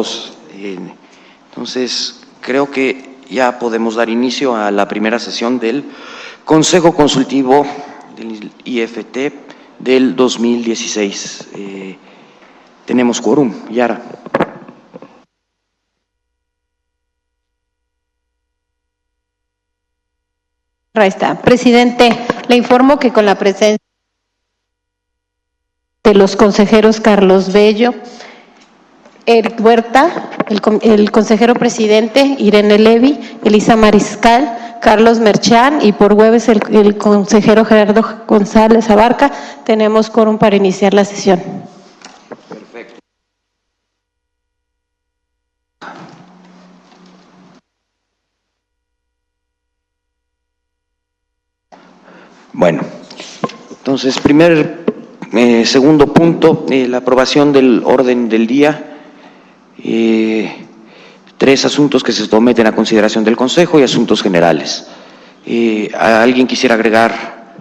todos. Entonces, creo que ya podemos dar inicio a la primera sesión del Consejo Consultivo del IFT del 2016. Tenemos quórum. Yara. Ahí está. Presidente, le informo que con la presencia de los consejeros Carlos Bello, Eric Huerta, el consejero presidente Irene Levy, Elisa Mariscal, Carlos Merchán y por Webes el consejero Gerardo González Abarca, tenemos quórum para iniciar la sesión. Perfecto. Bueno, entonces, segundo punto, la aprobación del orden del día. Tres asuntos que se someten a consideración del Consejo y asuntos generales. ¿Alguien quisiera agregar?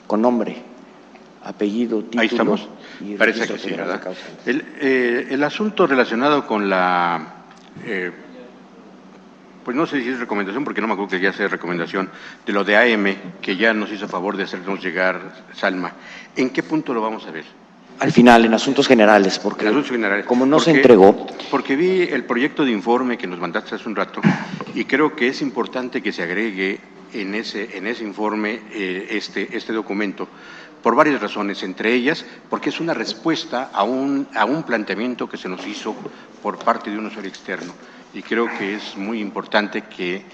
Con nombre, apellido, título. Ahí estamos. Parece que sí, ¿verdad? El asunto relacionado con la, pues no sé si es recomendación, porque no me acuerdo que ya sea recomendación, de lo de AM, que ya nos hizo favor de hacernos llegar Salma. ¿En qué punto lo vamos a ver? Al final, en asuntos generales, porque como no se entregó. Porque vi el proyecto de informe que nos mandaste hace un rato y creo que es importante que se agregue en ese informe este documento, por varias razones, entre ellas porque es una respuesta a un planteamiento que se nos hizo por parte de un usuario externo. Y creo que es muy importante que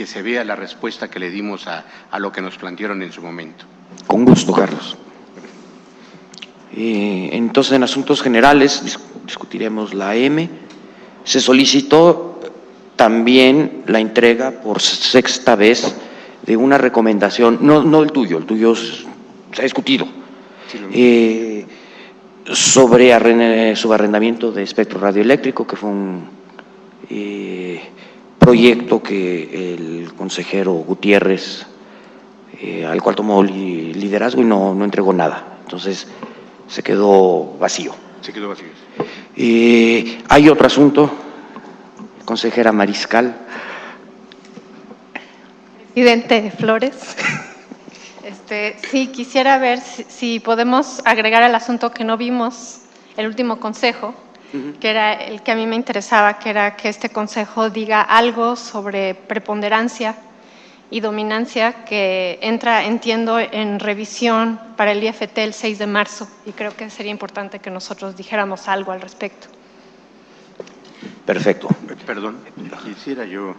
se vea la respuesta que le dimos a lo que nos plantearon en su momento. Con gusto, Carlos. Entonces, en asuntos generales, discutiremos la AM. Se solicitó también la entrega por sexta vez de una recomendación, no el tuyo se ha discutido, sobre subarrendamiento de espectro radioeléctrico, que fue un proyecto que el consejero Gutiérrez, al cual tomó liderazgo y no entregó nada. Entonces, se quedó vacío. Se quedó vacío. Hay otro asunto, consejera Mariscal. Presidente Flores. Sí, quisiera ver si podemos agregar al asunto que no vimos el último consejo, que era el que a mí me interesaba, que era que este consejo diga algo sobre preponderancia y dominancia, que entra, entiendo, en revisión para el IFT el 6 de marzo, y creo que sería importante que nosotros dijéramos algo al respecto. Perfecto. Perdón, quisiera yo,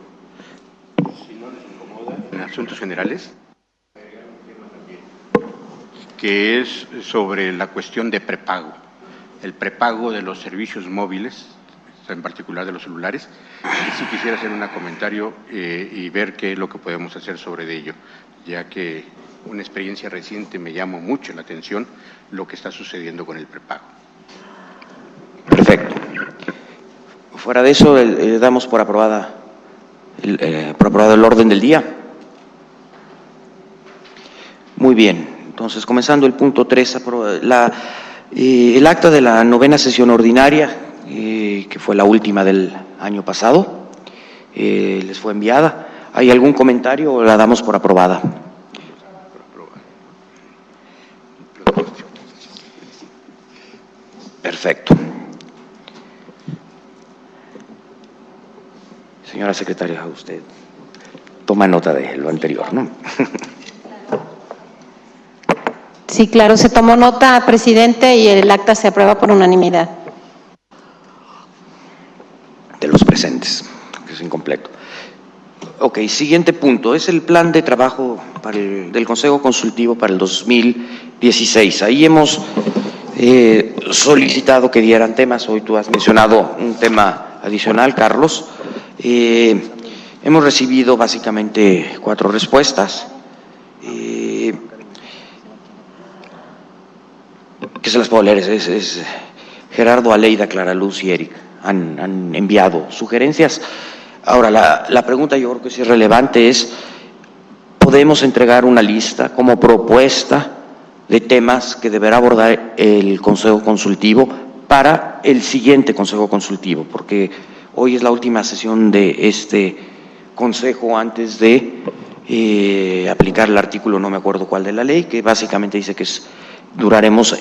si no les incomoda, en asuntos generales, que es sobre la cuestión de prepago, el prepago de los servicios móviles, en particular de los celulares. Y sí quisiera hacer un comentario y ver qué es lo que podemos hacer sobre ello, ya que una experiencia reciente me llamó mucho la atención lo que está sucediendo con el prepago. Perfecto. Fuera de eso, damos por aprobado el orden del día. Muy bien. Entonces, comenzando el punto 3, el acta de la 9ª sesión ordinaria, que fue la última del año pasado, les fue enviada. ¿Hay algún comentario o la damos por aprobada? Perfecto. Señora secretaria, usted toma nota de lo anterior, ¿no? Sí, claro, se tomó nota, presidente, y el acta se aprueba por unanimidad. De los presentes, que es incompleto. Ok, siguiente punto, es el plan de trabajo del Consejo Consultivo para el 2016. Ahí hemos solicitado que dieran temas, hoy tú has mencionado un tema adicional, Carlos. Hemos recibido básicamente 4 respuestas. Que se las puedo leer, es Gerardo, Aleida, Clara Luz y Eric han enviado sugerencias. Ahora, la pregunta yo creo que sí es relevante es, podemos entregar una lista como propuesta de temas que deberá abordar el Consejo Consultivo para el siguiente Consejo Consultivo, porque hoy es la última sesión de este Consejo antes de aplicar el artículo, no me acuerdo cuál de la ley, que básicamente dice que duraremos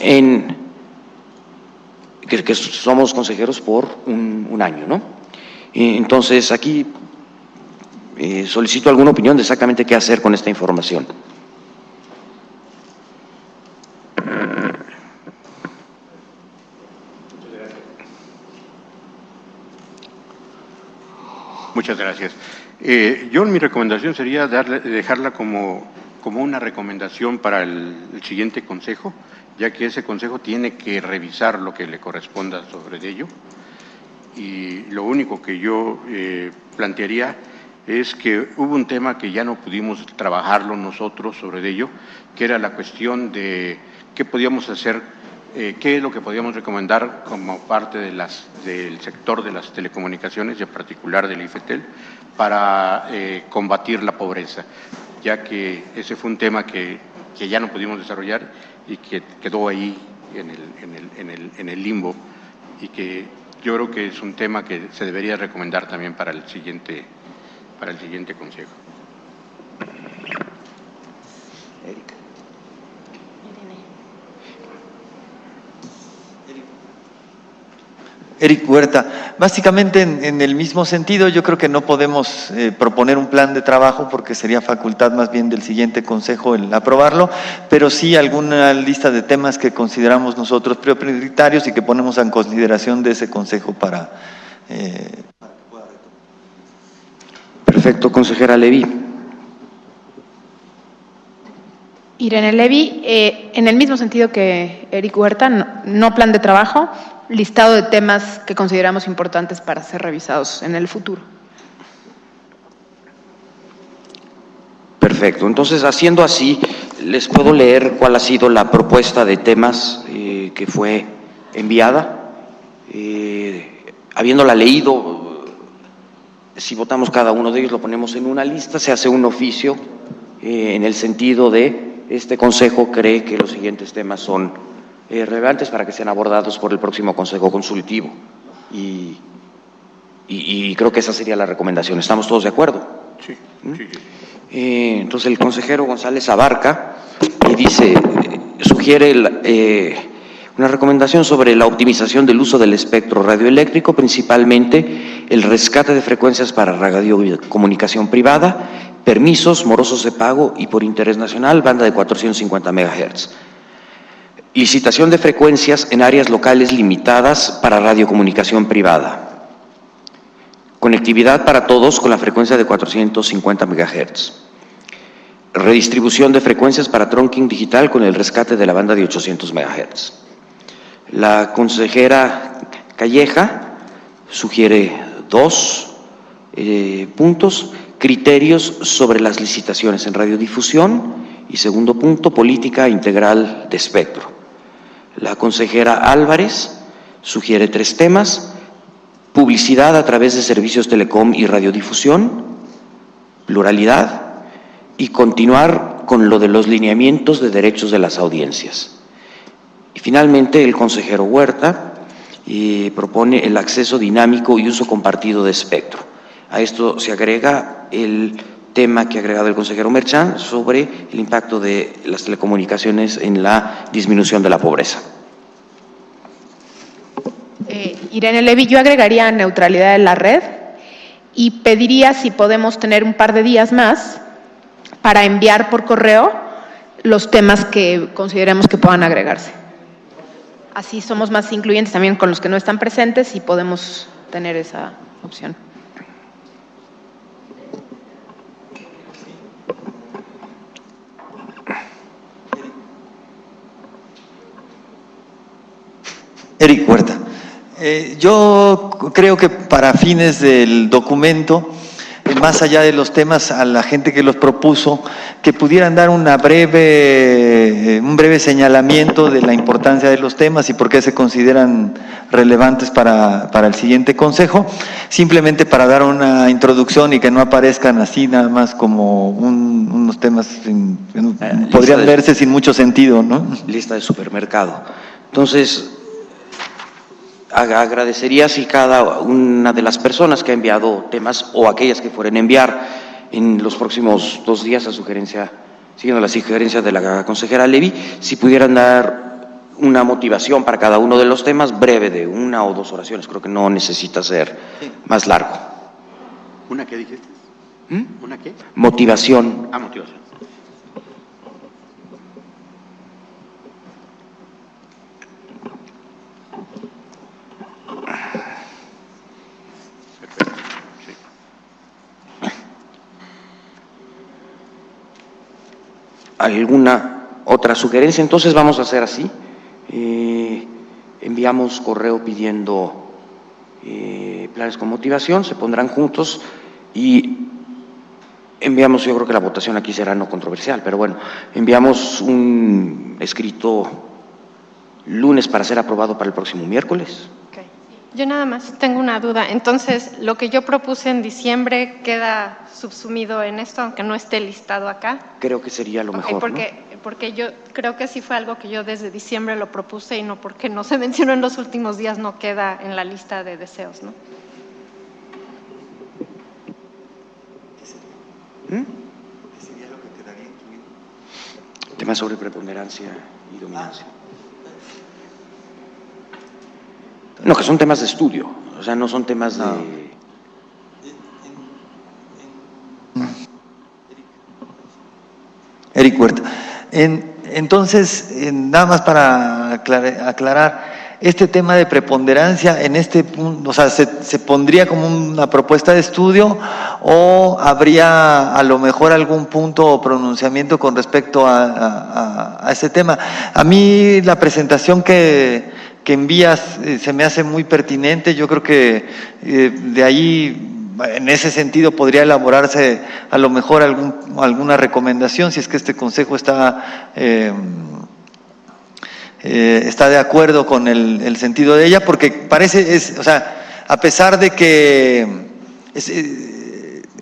que somos consejeros por un año, ¿no? Entonces, aquí solicito alguna opinión de exactamente qué hacer con esta información. Muchas gracias. Yo mi recomendación sería dejarla como una recomendación para el siguiente consejo, ya que ese consejo tiene que revisar lo que le corresponda sobre ello. Y lo único que yo plantearía es que hubo un tema que ya no pudimos trabajarlo nosotros sobre ello, que era la cuestión de qué podíamos hacer, qué es lo que podíamos recomendar como parte del sector de las telecomunicaciones y en particular del IFETEL para combatir la pobreza, ya que ese fue un tema que ya no pudimos desarrollar y que quedó ahí en el limbo, y que yo creo que es un tema que se debería recomendar también para el siguiente consejo. Eric Huerta, básicamente en el mismo sentido, yo creo que no podemos proponer un plan de trabajo porque sería facultad más bien del siguiente consejo el aprobarlo, pero sí alguna lista de temas que consideramos nosotros prioritarios y que ponemos en consideración de ese consejo para… Perfecto, consejera Levy. Irene Levy, en el mismo sentido que Eric Huerta, no plan de trabajo, listado de temas que consideramos importantes para ser revisados en el futuro. Perfecto, entonces haciendo así, les puedo leer cuál ha sido la propuesta de temas que fue enviada. Habiéndola leído, si votamos cada uno de ellos, lo ponemos en una lista, se hace un oficio en el sentido de este consejo cree que los siguientes temas son relevantes para que sean abordados por el próximo Consejo Consultivo. Y creo que esa sería la recomendación. ¿Estamos todos de acuerdo? Sí. Entonces el consejero González Abarca sugiere una recomendación sobre la optimización del uso del espectro radioeléctrico, principalmente el rescate de frecuencias para radiocomunicación privada, permisos morosos de pago y por interés nacional, banda de 450 MHz. Licitación de frecuencias en áreas locales limitadas para radiocomunicación privada. Conectividad para todos con la frecuencia de 450 MHz. Redistribución de frecuencias para trunking digital con el rescate de la banda de 800 MHz. La consejera Calleja sugiere 2 puntos: criterios sobre las licitaciones en radiodifusión y segundo punto, política integral de espectro. La consejera Álvarez sugiere 3 temas: publicidad a través de servicios telecom y radiodifusión, pluralidad y continuar con lo de los lineamientos de derechos de las audiencias. Y finalmente el consejero Huerta propone el acceso dinámico y uso compartido de espectro. A esto se agrega el tema que ha agregado el consejero Merchán sobre el impacto de las telecomunicaciones en la disminución de la pobreza. Irene Levy, yo agregaría neutralidad de la red y pediría si podemos tener un par de días más para enviar por correo los temas que consideremos que puedan agregarse. Así somos más incluyentes también con los que no están presentes y podemos tener esa opción. Eric Huerta. Yo creo que para fines del documento más allá de los temas, a la gente que los propuso, que pudieran dar un breve señalamiento de la importancia de los temas y por qué se consideran relevantes para el siguiente consejo, simplemente para dar una introducción y que no aparezcan así nada más como unos temas podrían verse sin mucho sentido, ¿no? Lista de supermercado. Entonces, agradecería si cada una de las personas que ha enviado temas o aquellas que fueren a enviar en los próximos 2 días, siguiendo las sugerencias de la consejera Levy, si pudieran dar una motivación para cada uno de los temas breve de 1 o 2 oraciones. Creo que no necesita ser más largo. ¿Una qué dijiste? ¿Una qué? Motivación. Motivación. ¿Alguna otra sugerencia? Entonces vamos a hacer así. Enviamos correo pidiendo planes con motivación, se pondrán juntos y enviamos, yo creo que la votación aquí será no controversial, pero bueno, enviamos un escrito lunes para ser aprobado para el próximo miércoles. Okay. Yo nada más tengo una duda. Entonces, lo que yo propuse en diciembre queda subsumido en esto, aunque no esté listado acá. Creo que sería lo mejor, porque yo creo que sí fue algo que yo desde diciembre lo propuse y no porque no se mencionó en los últimos días no queda en la lista de deseos, ¿no? ¿Qué sería lo que quedaría incluido? Temas sobre preponderancia y dominancia. No, que son temas de estudio, o sea, no son temas de... Eric Huerta. Entonces, nada más para aclarar, este tema de preponderancia en este punto, o sea, ¿se pondría como una propuesta de estudio o habría a lo mejor algún punto o pronunciamiento con respecto a ese tema? A mí la presentación que envías se me hace muy pertinente. Yo creo que de ahí, en ese sentido, podría elaborarse a lo mejor alguna recomendación, si es que este consejo está de acuerdo con el sentido de ella, porque parece, o sea, a pesar de que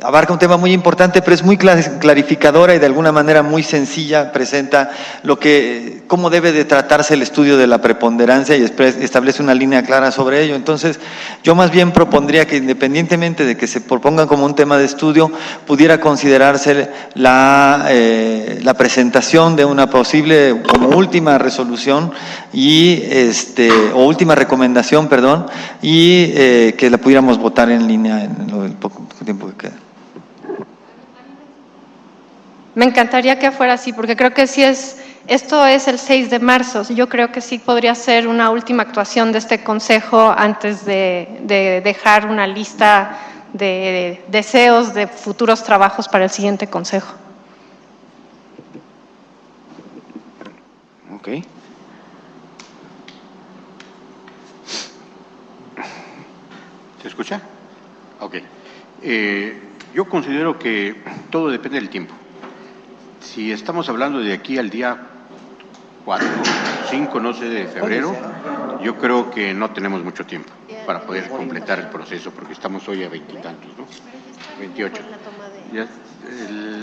abarca un tema muy importante, pero es muy clarificadora y de alguna manera muy sencilla, presenta cómo debe de tratarse el estudio de la preponderancia y establece una línea clara sobre ello. Entonces, yo más bien propondría que independientemente de que se proponga como un tema de estudio, pudiera considerarse la presentación de una posible como última resolución o última recomendación, perdón, y que la pudiéramos votar en línea en el poco tiempo que queda. Me encantaría que fuera así, porque creo que esto es el 6 de marzo, yo creo que sí podría ser una última actuación de este consejo antes de dejar una lista de deseos de futuros trabajos para el siguiente consejo. Ok. ¿Se escucha? Ok. Yo considero que todo depende del tiempo. Si estamos hablando de aquí al día 4, 5, no sé, de febrero, yo creo que no tenemos mucho tiempo para poder completar el proceso, porque estamos hoy a 20 y tantos, ¿no? 28. Ya,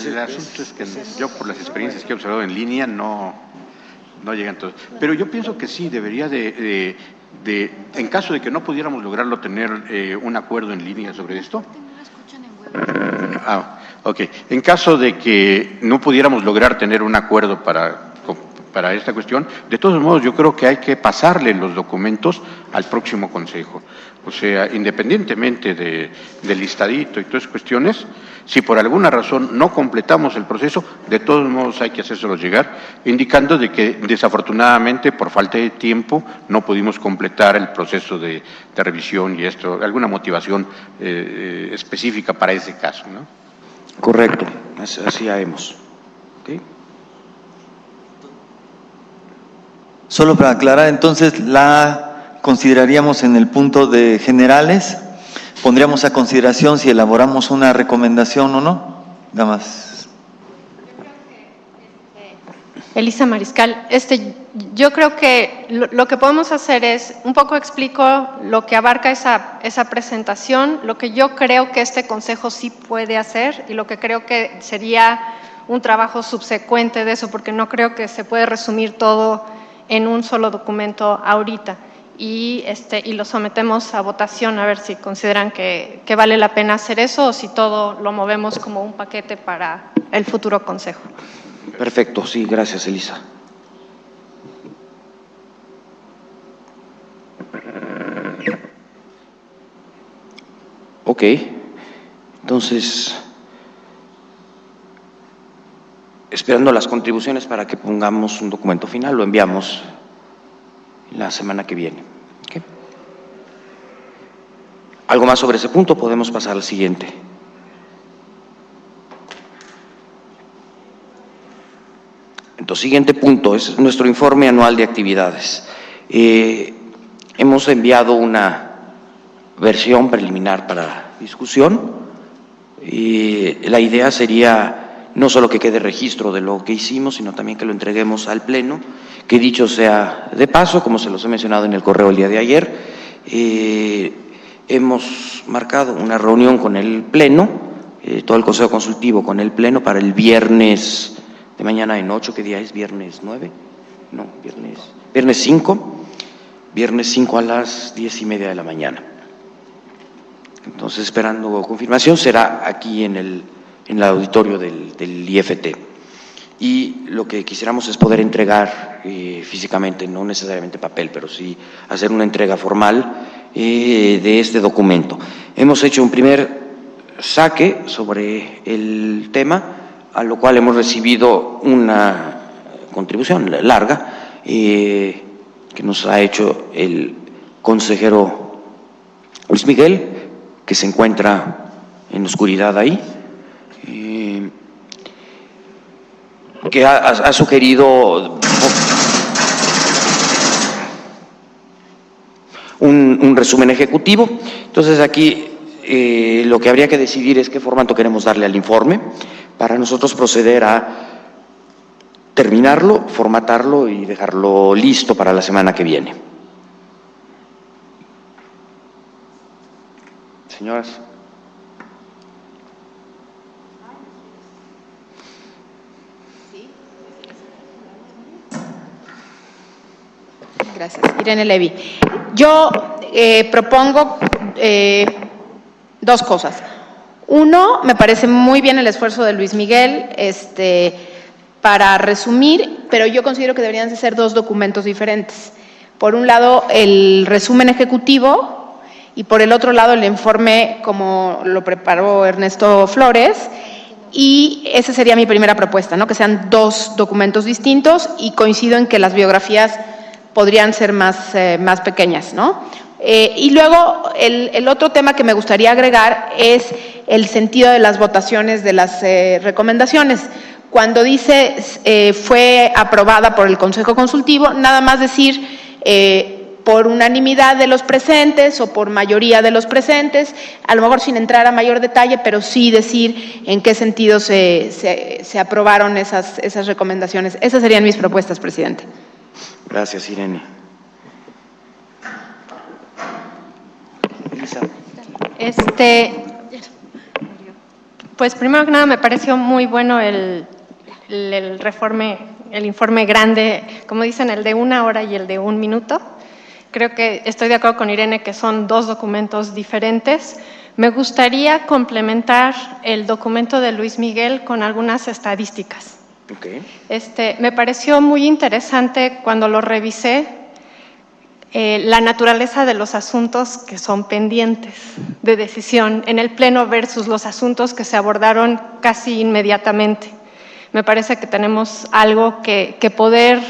el asunto es que yo, por las experiencias que he observado en línea, no llegan todos. Pero yo pienso que sí, debería en caso de que no pudiéramos lograrlo, tener un acuerdo en línea sobre esto. Ok. En caso de que no pudiéramos lograr tener un acuerdo para esta cuestión, de todos modos yo creo que hay que pasarle los documentos al próximo consejo. O sea, independientemente del listadito y todas esas cuestiones, si por alguna razón no completamos el proceso, de todos modos hay que hacérselos llegar, indicando de que desafortunadamente por falta de tiempo no pudimos completar el proceso de revisión y alguna motivación específica para ese caso, ¿no? Correcto, así haremos. ¿Okay? Solo para aclarar, entonces la consideraríamos en el punto de generales, pondríamos a consideración si elaboramos una recomendación o no. Nada más. Elisa Mariscal, yo creo que lo que podemos hacer es, un poco explico lo que abarca esa presentación, lo que yo creo que este consejo sí puede hacer y lo que creo que sería un trabajo subsecuente de eso, porque no creo que se puede resumir todo en un solo documento ahorita. Y lo sometemos a votación a ver si consideran que vale la pena hacer eso o si todo lo movemos como un paquete para el futuro consejo. Perfecto, sí, gracias, Elisa. Ok, entonces, esperando las contribuciones para que pongamos un documento final, lo enviamos la semana que viene. ¿Okay? ¿Algo más sobre ese punto? Podemos pasar al siguiente. Entonces, siguiente punto es nuestro informe anual de actividades. Hemos enviado una versión preliminar para discusión. La idea sería no solo que quede registro de lo que hicimos, sino también que lo entreguemos al Pleno, que dicho sea de paso, como se los he mencionado en el correo el día de ayer, hemos marcado una reunión con el Pleno, todo el Consejo Consultivo con el Pleno para el viernes de mañana en 8, ¿qué día es? ¿Viernes 9? No, viernes 5. Viernes 5 a las 10:30 de la mañana. Entonces, esperando confirmación, será aquí en el auditorio del IFT. Y lo que quisiéramos es poder entregar físicamente, no necesariamente papel, pero sí hacer una entrega formal de este documento. Hemos hecho un primer saque sobre el tema, a lo cual hemos recibido una contribución larga que nos ha hecho el consejero Luis Miguel, que se encuentra en oscuridad ahí, que ha sugerido un resumen ejecutivo. Entonces, aquí lo que habría que decidir es qué formato queremos darle al informe, para nosotros proceder a terminarlo, formatarlo y dejarlo listo para la semana que viene. Señoras. Gracias. Irene Levy. Yo propongo dos cosas. Uno, me parece muy bien el esfuerzo de Luis Miguel para resumir, pero yo considero que deberían ser dos documentos diferentes. Por un lado, el resumen ejecutivo y por el otro lado, el informe como lo preparó Ernesto Flores. Y esa sería mi primera propuesta, ¿no? Que sean dos documentos distintos, y coincido en que las biografías podrían ser más pequeñas, ¿no? Y luego, el otro tema que me gustaría agregar es el sentido de las votaciones de las recomendaciones. Cuando dice fue aprobada por el Consejo Consultivo, nada más decir por unanimidad de los presentes o por mayoría de los presentes, a lo mejor sin entrar a mayor detalle, pero sí decir en qué sentido se aprobaron esas recomendaciones. Esas serían mis propuestas, presidente. Gracias, Irene. Elisa. Pues primero que nada me pareció muy bueno el informe grande, como dicen, el de 1 hora y el de 1 minuto. Creo que estoy de acuerdo con Irene que son dos documentos diferentes. Me gustaría complementar el documento de Luis Miguel con algunas estadísticas. Okay. Me pareció muy interesante cuando lo revisé, la naturaleza de los asuntos que son pendientes de decisión en el Pleno versus los asuntos que se abordaron casi inmediatamente. Me parece que tenemos algo que poder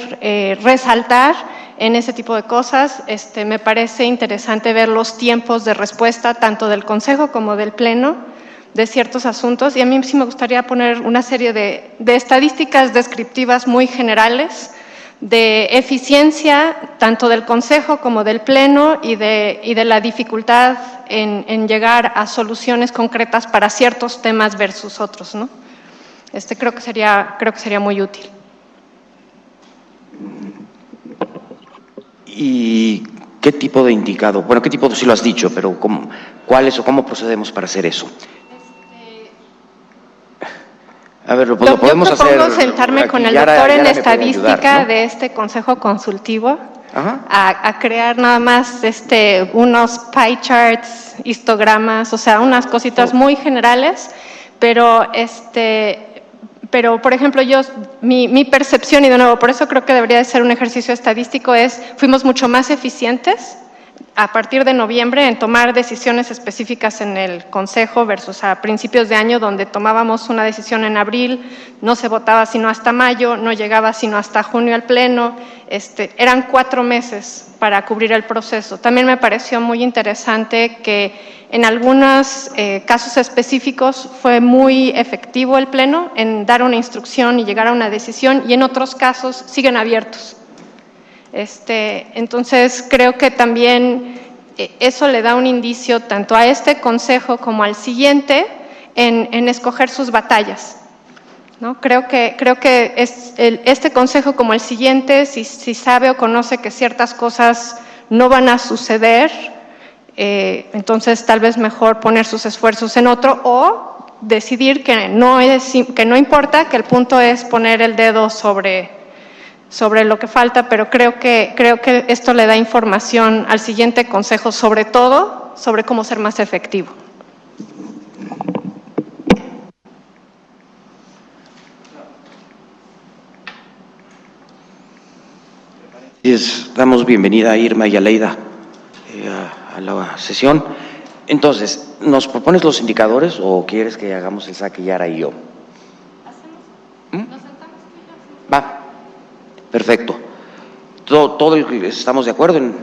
resaltar en ese tipo de cosas. Me parece interesante ver los tiempos de respuesta tanto del Consejo como del Pleno de ciertos asuntos, y a mí sí me gustaría poner una serie de estadísticas descriptivas muy generales de eficiencia tanto del Consejo como del Pleno y de la dificultad en llegar a soluciones concretas para ciertos temas versus otros, ¿no? Creo que sería muy útil. ¿Y qué tipo de indicado? Bueno, qué tipo sí lo has dicho, pero ¿cuáles o cómo procedemos para hacer eso? A ver, lo podemos hacer. Yo propongo sentarme con el doctor en estadística de este consejo consultivo a crear nada más unos pie charts, histogramas, o sea, unas cositas muy generales, pero por ejemplo, mi percepción, y de nuevo, por eso creo que debería de ser un ejercicio estadístico, fuimos mucho más eficientes a partir de noviembre en tomar decisiones específicas en el Consejo versus a principios de año, donde tomábamos una decisión en abril, no se votaba sino hasta mayo, no llegaba sino hasta junio al Pleno, eran 4 meses para cubrir el proceso. También me pareció muy interesante que en algunos casos específicos fue muy efectivo el Pleno en dar una instrucción y llegar a una decisión, y en otros casos siguen abiertos. Entonces, creo que también eso le da un indicio tanto a este consejo como al siguiente en escoger sus batallas, ¿no? Creo que este consejo como el siguiente, si sabe o conoce que ciertas cosas no van a suceder, entonces tal vez mejor poner sus esfuerzos en otro o decidir que no importa, que el punto es poner el dedo sobre lo que falta, pero creo que esto le da información al siguiente consejo, sobre todo sobre cómo ser más efectivo. Damos bienvenida a Irma y a Leida a la sesión. Entonces, ¿nos propones los indicadores o quieres que hagamos el saque Yara y yo? Va. Perfecto. ¿Estamos de acuerdo en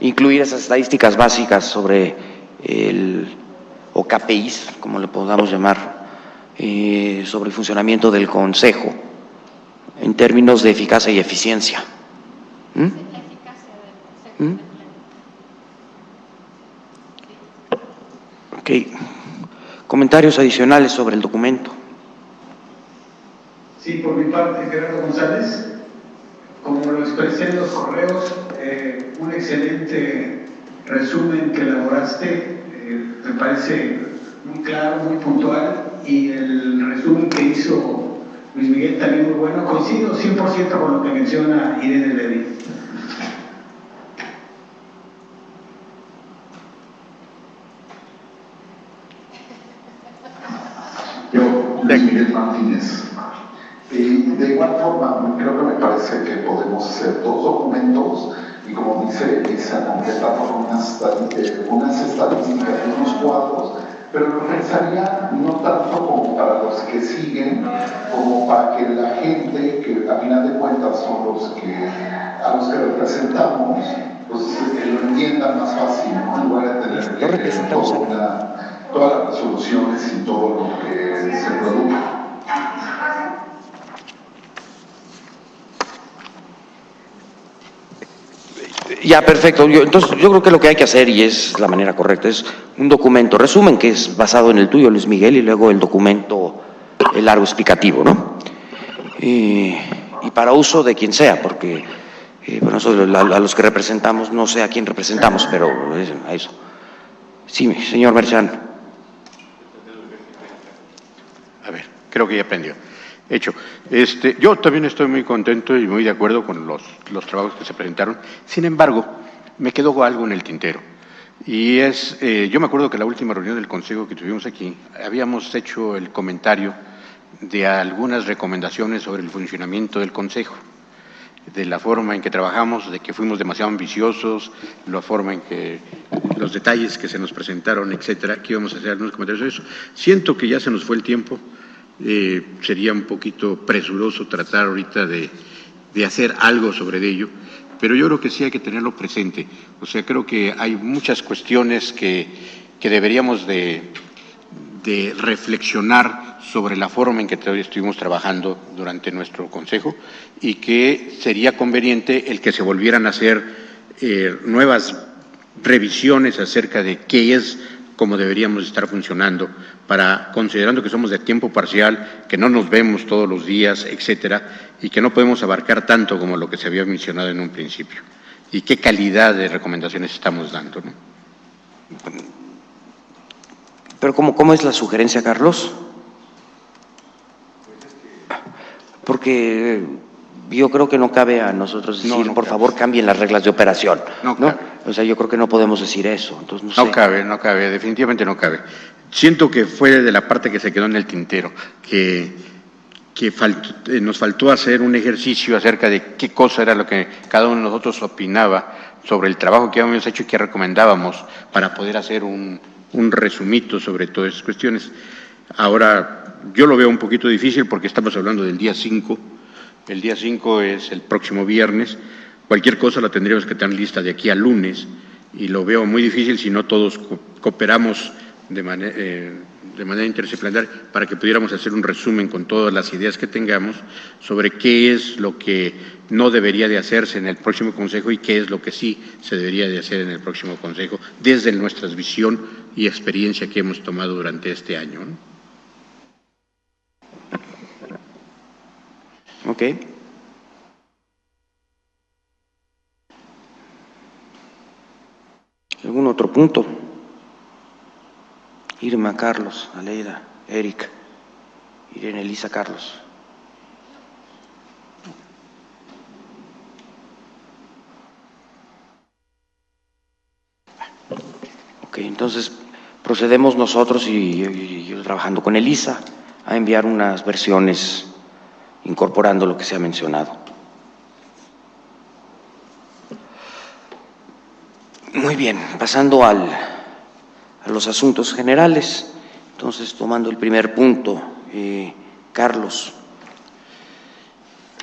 incluir esas estadísticas básicas sobre o KPIs, como le podamos llamar, sobre el funcionamiento del Consejo en términos de eficacia y eficiencia? Ok. ¿Comentarios adicionales sobre el documento? Sí, por mi parte, Gerardo González. Como lo expresé en los correos, un excelente resumen que elaboraste, me parece muy claro, muy puntual, y el resumen que hizo Luis Miguel también muy bueno. Coincido 100% con lo que menciona Irene Levy. Yo, Luis Miguel Martínez. De igual forma, creo que me parece que podemos hacer 2 documentos y, como dice Elisa, completarlo con unas estadísticas y unos cuadros, pero lo pensaría no tanto como para los que siguen, como para que la gente, que a final de cuentas son a los que representamos, pues lo entiendan más fácil, ¿no? En lugar de tener que leer todas las resoluciones y todo lo que se produce. Ya, perfecto. Entonces, yo creo que lo que hay que hacer, y es la manera correcta, es un documento resumen que es basado en el tuyo, Luis Miguel, y luego el documento largo explicativo, ¿no? Y para uso de quien sea, porque bueno, a los que representamos, no sé a quién representamos, pero a eso. Sí, señor Merchán. A ver, creo que ya aprendió. Hecho. Yo también estoy muy contento y muy de acuerdo con los trabajos que se presentaron. Sin embargo, me quedó algo en el tintero. Y yo me acuerdo que la última reunión del Consejo que tuvimos aquí, habíamos hecho el comentario de algunas recomendaciones sobre el funcionamiento del Consejo, de la forma en que trabajamos, de que fuimos demasiado ambiciosos, la forma en que los detalles que se nos presentaron, etcétera, que íbamos a hacer algunos comentarios sobre eso. Siento que ya se nos fue el tiempo. Sería un poquito presuroso tratar ahorita de hacer algo sobre ello, pero yo creo que sí hay que tenerlo presente. O sea, creo que hay muchas cuestiones que deberíamos de de reflexionar sobre la forma en que estuvimos trabajando durante nuestro consejo y que sería conveniente el que se volvieran a hacer nuevas revisiones acerca de qué es cómo deberíamos estar funcionando, considerando que somos de tiempo parcial, que no nos vemos todos los días, etcétera, y que no podemos abarcar tanto como lo que se había mencionado en un principio. Y qué calidad de recomendaciones estamos dando, ¿no? Pero ¿cómo es la sugerencia, Carlos? Porque yo creo que no cabe a nosotros decir, por favor, cambien las reglas de operación. No cabe. O sea, yo creo que no podemos decir eso. Entonces, no sé. No cabe, definitivamente no cabe. Siento que fue de la parte que se quedó en el tintero, que nos faltó hacer un ejercicio acerca de qué cosa era lo que cada uno de nosotros opinaba sobre el trabajo que habíamos hecho y qué recomendábamos para poder hacer un resumito sobre todas esas cuestiones. Ahora, yo lo veo un poquito difícil porque estamos hablando del día 5. El día 5 es el próximo viernes. Cualquier cosa la tendríamos que tener lista de aquí al lunes y lo veo muy difícil si no todos cooperamos de manera interdisciplinaria para que pudiéramos hacer un resumen con todas las ideas que tengamos sobre qué es lo que no debería de hacerse en el próximo Consejo y qué es lo que sí se debería de hacer en el próximo Consejo desde nuestra visión y experiencia que hemos tomado durante este año, ¿no? Ok. ¿Algún otro punto? Irma, Carlos, Aleida, Eric, Irene, Elisa, Carlos. Ok, entonces procedemos nosotros y yo trabajando con Elisa a enviar unas versiones incorporando lo que se ha mencionado. Muy bien, pasando a los asuntos generales. Entonces, tomando el primer punto, Carlos.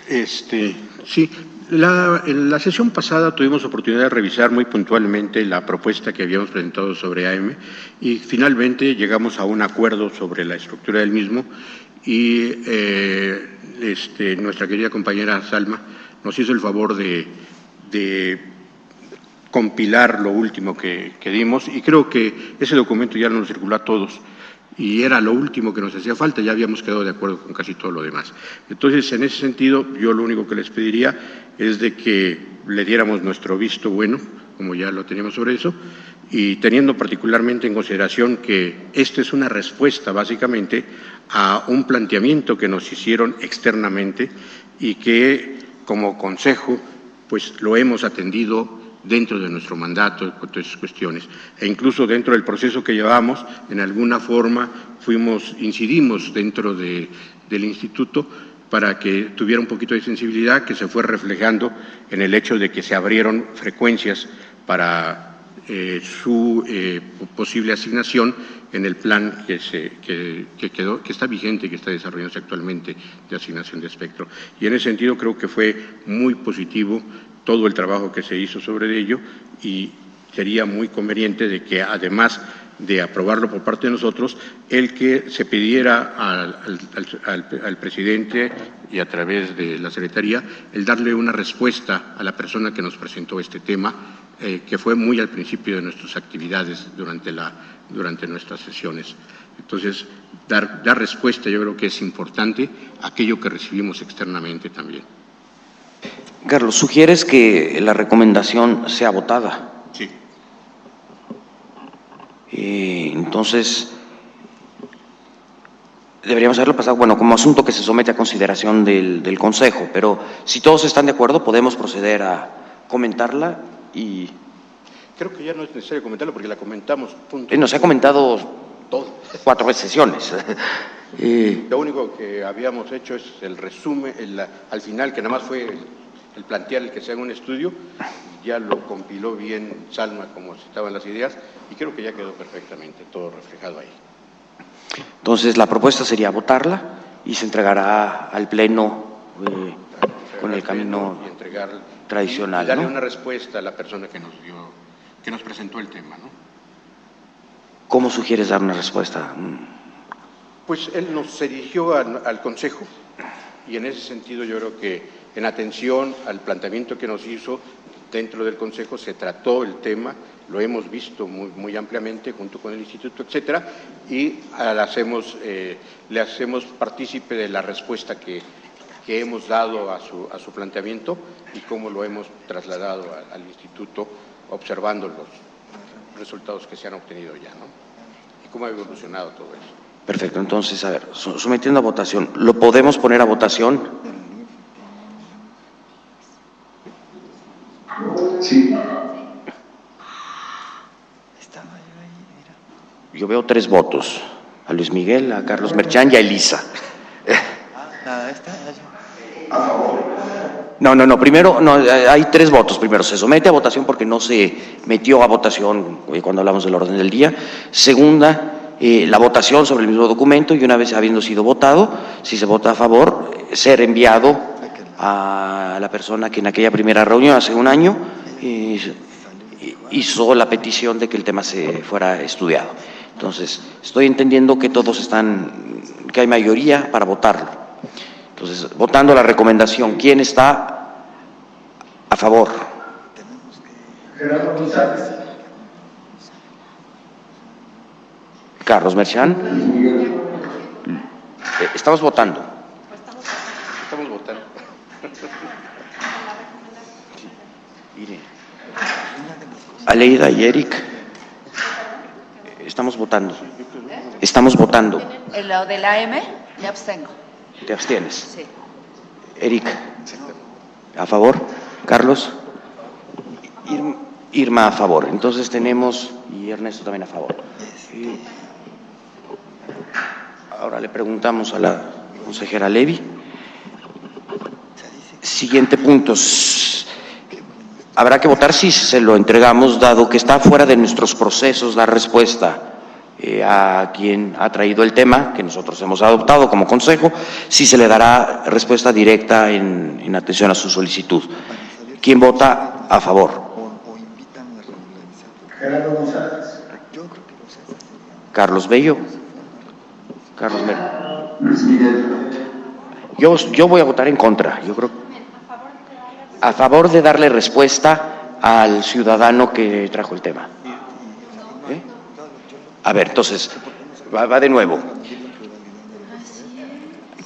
Sí, en la sesión pasada tuvimos oportunidad de revisar muy puntualmente la propuesta que habíamos presentado sobre AM y finalmente llegamos a un acuerdo sobre la estructura del mismo y nuestra querida compañera Salma nos hizo el favor de compilar lo último que dimos y creo que ese documento ya nos circuló a todos y era lo último que nos hacía falta, ya habíamos quedado de acuerdo con casi todo lo demás. Entonces, en ese sentido, yo lo único que les pediría es de que le diéramos nuestro visto bueno, como ya lo teníamos sobre eso, y teniendo particularmente en consideración que esta es una respuesta básicamente a un planteamiento que nos hicieron externamente y que como consejo pues lo hemos atendido dentro de nuestro mandato, con todas esas cuestiones. E incluso dentro del proceso que llevamos, en alguna forma incidimos dentro del instituto para que tuviera un poquito de sensibilidad que se fue reflejando en el hecho de que se abrieron frecuencias para su posible asignación en el plan que está vigente y que está desarrollándose actualmente de asignación de espectro. Y en ese sentido creo que fue muy positivo todo el trabajo que se hizo sobre ello y sería muy conveniente de que además de aprobarlo por parte de nosotros, el que se pidiera al presidente y a través de la Secretaría el darle una respuesta a la persona que nos presentó este tema, que fue muy al principio de nuestras actividades durante nuestras sesiones. Entonces, dar respuesta yo creo que es importante a aquello que recibimos externamente también. Carlos, ¿sugieres que la recomendación sea votada? Sí. Entonces, deberíamos haberlo pasado, bueno, como asunto que se somete a consideración del Consejo, pero si todos están de acuerdo, podemos proceder a comentarla y… Creo que ya no es necesario comentarlo porque la comentamos. Nos ha comentado todo. 4 sesiones. Lo único que habíamos hecho es el resumen, al final, que nada más fue el plantear el que se haga un estudio, ya lo compiló bien Salma como estaban las ideas y creo que ya quedó perfectamente todo reflejado ahí. Entonces la propuesta sería votarla y se entregará al Pleno con el camino tradicional. Y darle ¿no? una respuesta a la persona que nos presentó el tema, ¿no? ¿Cómo sugieres dar una respuesta? Pues él se dirigió al Consejo y en ese sentido yo creo que en atención al planteamiento que nos hizo dentro del Consejo se trató el tema, lo hemos visto muy ampliamente junto con el Instituto, etcétera, y le hacemos partícipe de la respuesta que hemos dado a su planteamiento y cómo lo hemos trasladado al Instituto, observando los resultados que se han obtenido ya, ¿no? Y cómo ha evolucionado todo eso. Perfecto, entonces, a ver, sometiendo a votación, ¿lo podemos poner a votación? Sí. Yo veo 3 votos, a Luis Miguel, a Carlos Merchán y a Elisa. No, primero, hay 3 votos. Primero, se somete a votación porque no se metió a votación cuando hablamos del orden del día. Segunda, la votación sobre el mismo documento y una vez habiendo sido votado, si se vota a favor, ser enviado a la persona que en aquella primera reunión hace un año hizo la petición de que el tema se fuera estudiado. Entonces, estoy entendiendo que que hay mayoría para votarlo. Entonces, votando la recomendación, ¿quién está a favor? Gerardo González. Carlos Merchán. Estamos votando. Estamos votando. Mire. Aleida y Eric. Estamos votando. Estamos votando. En lo de la M, me abstengo. ¿Te abstienes? Sí. Eric. ¿A favor? Carlos. Irma a favor. Entonces tenemos, y Ernesto también a favor. Ahora le preguntamos a la consejera Levy. Siguiente punto. Habrá que votar si se lo entregamos, dado que está fuera de nuestros procesos la respuesta a quien ha traído el tema, que nosotros hemos adoptado como consejo, si se le dará respuesta directa en atención a su solicitud. ¿Quién vota a favor? Gerardo González. Carlos Bello. Carlos Mer. Luis Miguel. Yo voy a votar en contra. Yo creo a favor de darle respuesta al ciudadano que trajo el tema. A ver, entonces, va de nuevo.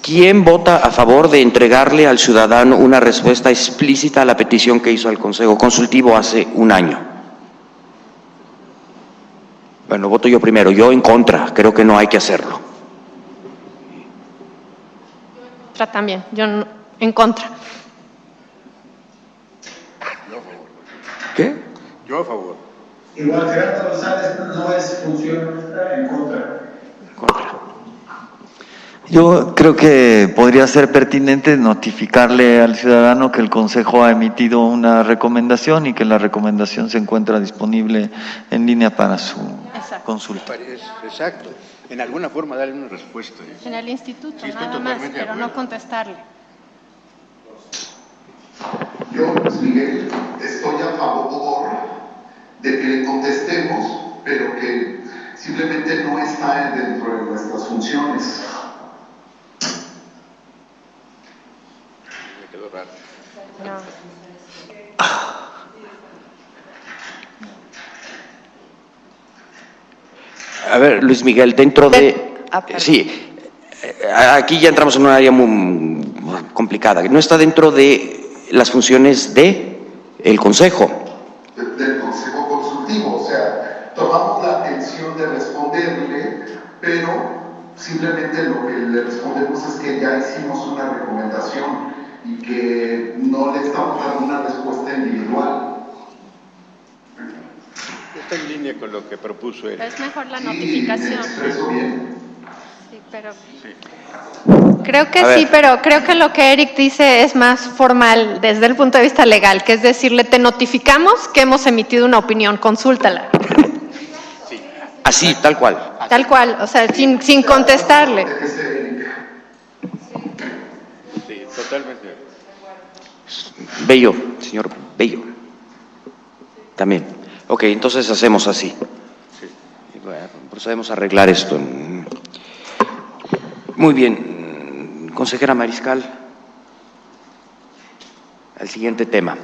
¿Quién vota a favor de entregarle al ciudadano una respuesta explícita a la petición que hizo el Consejo Consultivo hace un año? Bueno, voto yo primero. Yo en contra. Creo que no hay que hacerlo. También, yo en contra. ¿Qué? Yo a favor. Igual Gerardo González no es función nuestra, en contra. Contra. Yo creo que podría ser pertinente notificarle al ciudadano que el Consejo ha emitido una recomendación y que la recomendación se encuentra disponible en línea para su consulta. Exacto. En alguna forma darle una respuesta. En el instituto, Sí, estoy nada más, totalmente de pero no acuerdo. contestarle. Yo, Luis Miguel, estoy a favor de que le contestemos, pero que simplemente no está dentro de nuestras funciones. Me quedó raro. No. A ver, Luis Miguel, dentro de... Sí, aquí ya entramos en un área muy complicada. No está dentro de las funciones del Consejo. Del Consejo Consultivo, o sea, tomamos la atención de responderle, pero simplemente lo que le respondemos es que ya hicimos una recomendación y que no le estamos dando una respuesta individual. Está en línea con lo que propuso él. Pero es mejor la Sí, notificación. me expreso bien. Sí, pero... Sí. Creo que A sí, ver. pero creo que lo que Eric dice es más formal desde el punto de vista legal, que es decirle, te notificamos que hemos emitido una opinión, consúltala. Así, tal cual. Tal cual, o sea, sin contestarle. Sí, totalmente. Bello, señor Bello. También. Ok, entonces hacemos así. Bueno, procedemos a arreglar esto. Muy bien. Consejera Mariscal, al siguiente tema.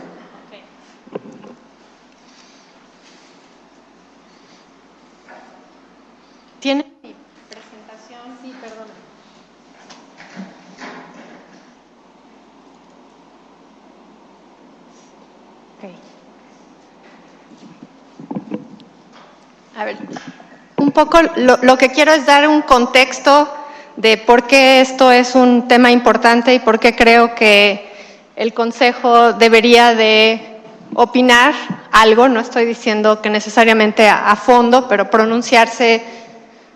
¿Tiene mi presentación? Sí, perdón. A ver, un poco lo que quiero es dar un contexto de por qué esto es un tema importante y por qué creo que el Consejo debería de opinar algo, no estoy diciendo que necesariamente a fondo, pero pronunciarse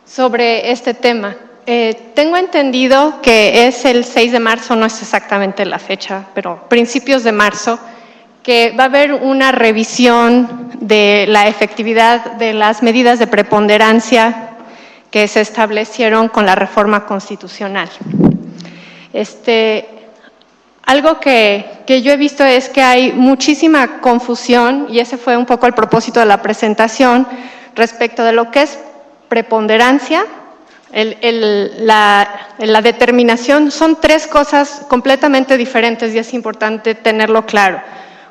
sobre este tema. Tengo entendido que es el 6 de marzo, no es exactamente la fecha, pero principios de marzo, que va a haber una revisión de la efectividad de las medidas de preponderancia que se establecieron con la reforma constitucional. Algo que yo he visto es que hay muchísima confusión, y ese fue un poco el propósito de la presentación, respecto de lo que es preponderancia. La determinación son tres cosas completamente diferentes y es importante tenerlo claro.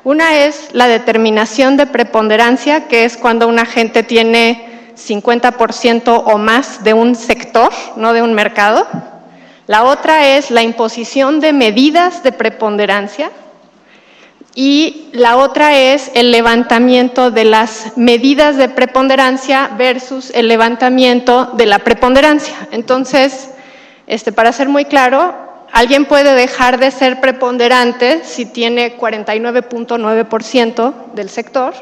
Una es la determinación de preponderancia, que es cuando un agente tiene 50% o más de un sector, no de un mercado. La otra es la imposición de medidas de preponderancia. Y la otra es el levantamiento de las medidas de preponderancia versus el levantamiento de la preponderancia. Entonces, para ser muy claro, alguien puede dejar de ser preponderante si tiene 49.9% del sector,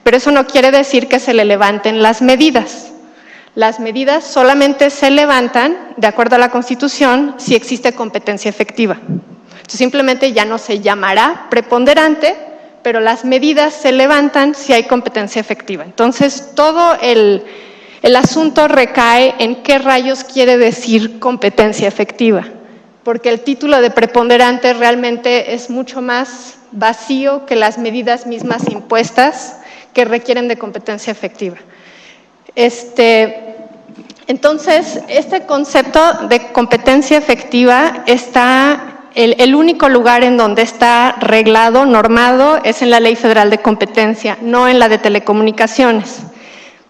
pero eso no quiere decir que se le levanten las medidas. Las medidas solamente se levantan, de acuerdo a la Constitución, si existe competencia efectiva. Entonces, simplemente ya no se llamará preponderante, pero las medidas se levantan si hay competencia efectiva. Entonces, todo el asunto recae en qué rayos quiere decir competencia efectiva, porque el título de preponderante realmente es mucho más vacío que las medidas mismas impuestas que requieren de competencia efectiva. Entonces, este concepto de competencia efectiva está... El único lugar en donde está reglado, normado, es en la Ley Federal de Competencia, no en la de Telecomunicaciones.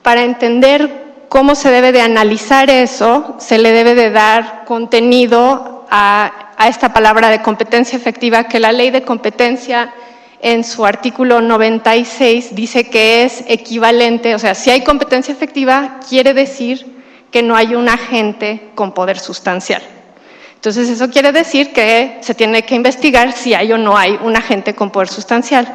Para entender cómo se debe de analizar eso, se le debe de dar contenido a esta palabra de competencia efectiva, que la Ley de Competencia en su artículo 96 dice que es equivalente, o sea, si hay competencia efectiva, quiere decir que no hay un agente con poder sustancial. Entonces, eso quiere decir que se tiene que investigar si hay o no hay un agente con poder sustancial.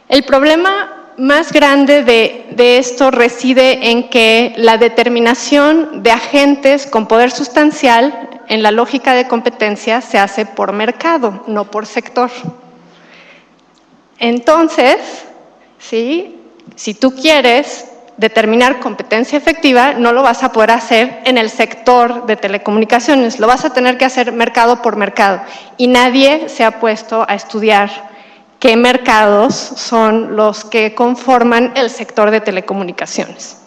El problema más grande de esto reside en que la determinación de agentes con poder sustancial en la lógica de competencia se hace por mercado, no por sector. Entonces, ¿sí? Si tú quieres determinar competencia efectiva, no lo vas a poder hacer en el sector de telecomunicaciones, lo vas a tener que hacer mercado por mercado. Y nadie se ha puesto a estudiar qué mercados son los que conforman el sector de telecomunicaciones.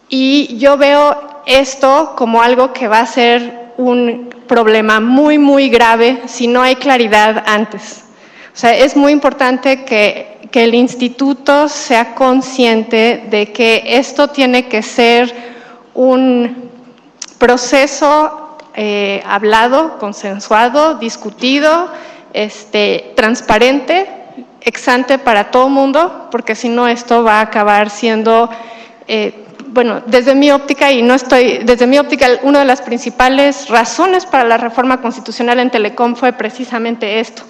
Y yo veo esto como algo que va a ser un problema muy, muy grave si no hay claridad antes. O sea, es muy importante que el instituto sea consciente de que esto tiene que ser un proceso hablado, consensuado, discutido, transparente, ex ante para todo mundo, porque si no esto va a acabar siendo, bueno, desde mi óptica, una de las principales razones para la reforma constitucional en Telecom fue precisamente esto,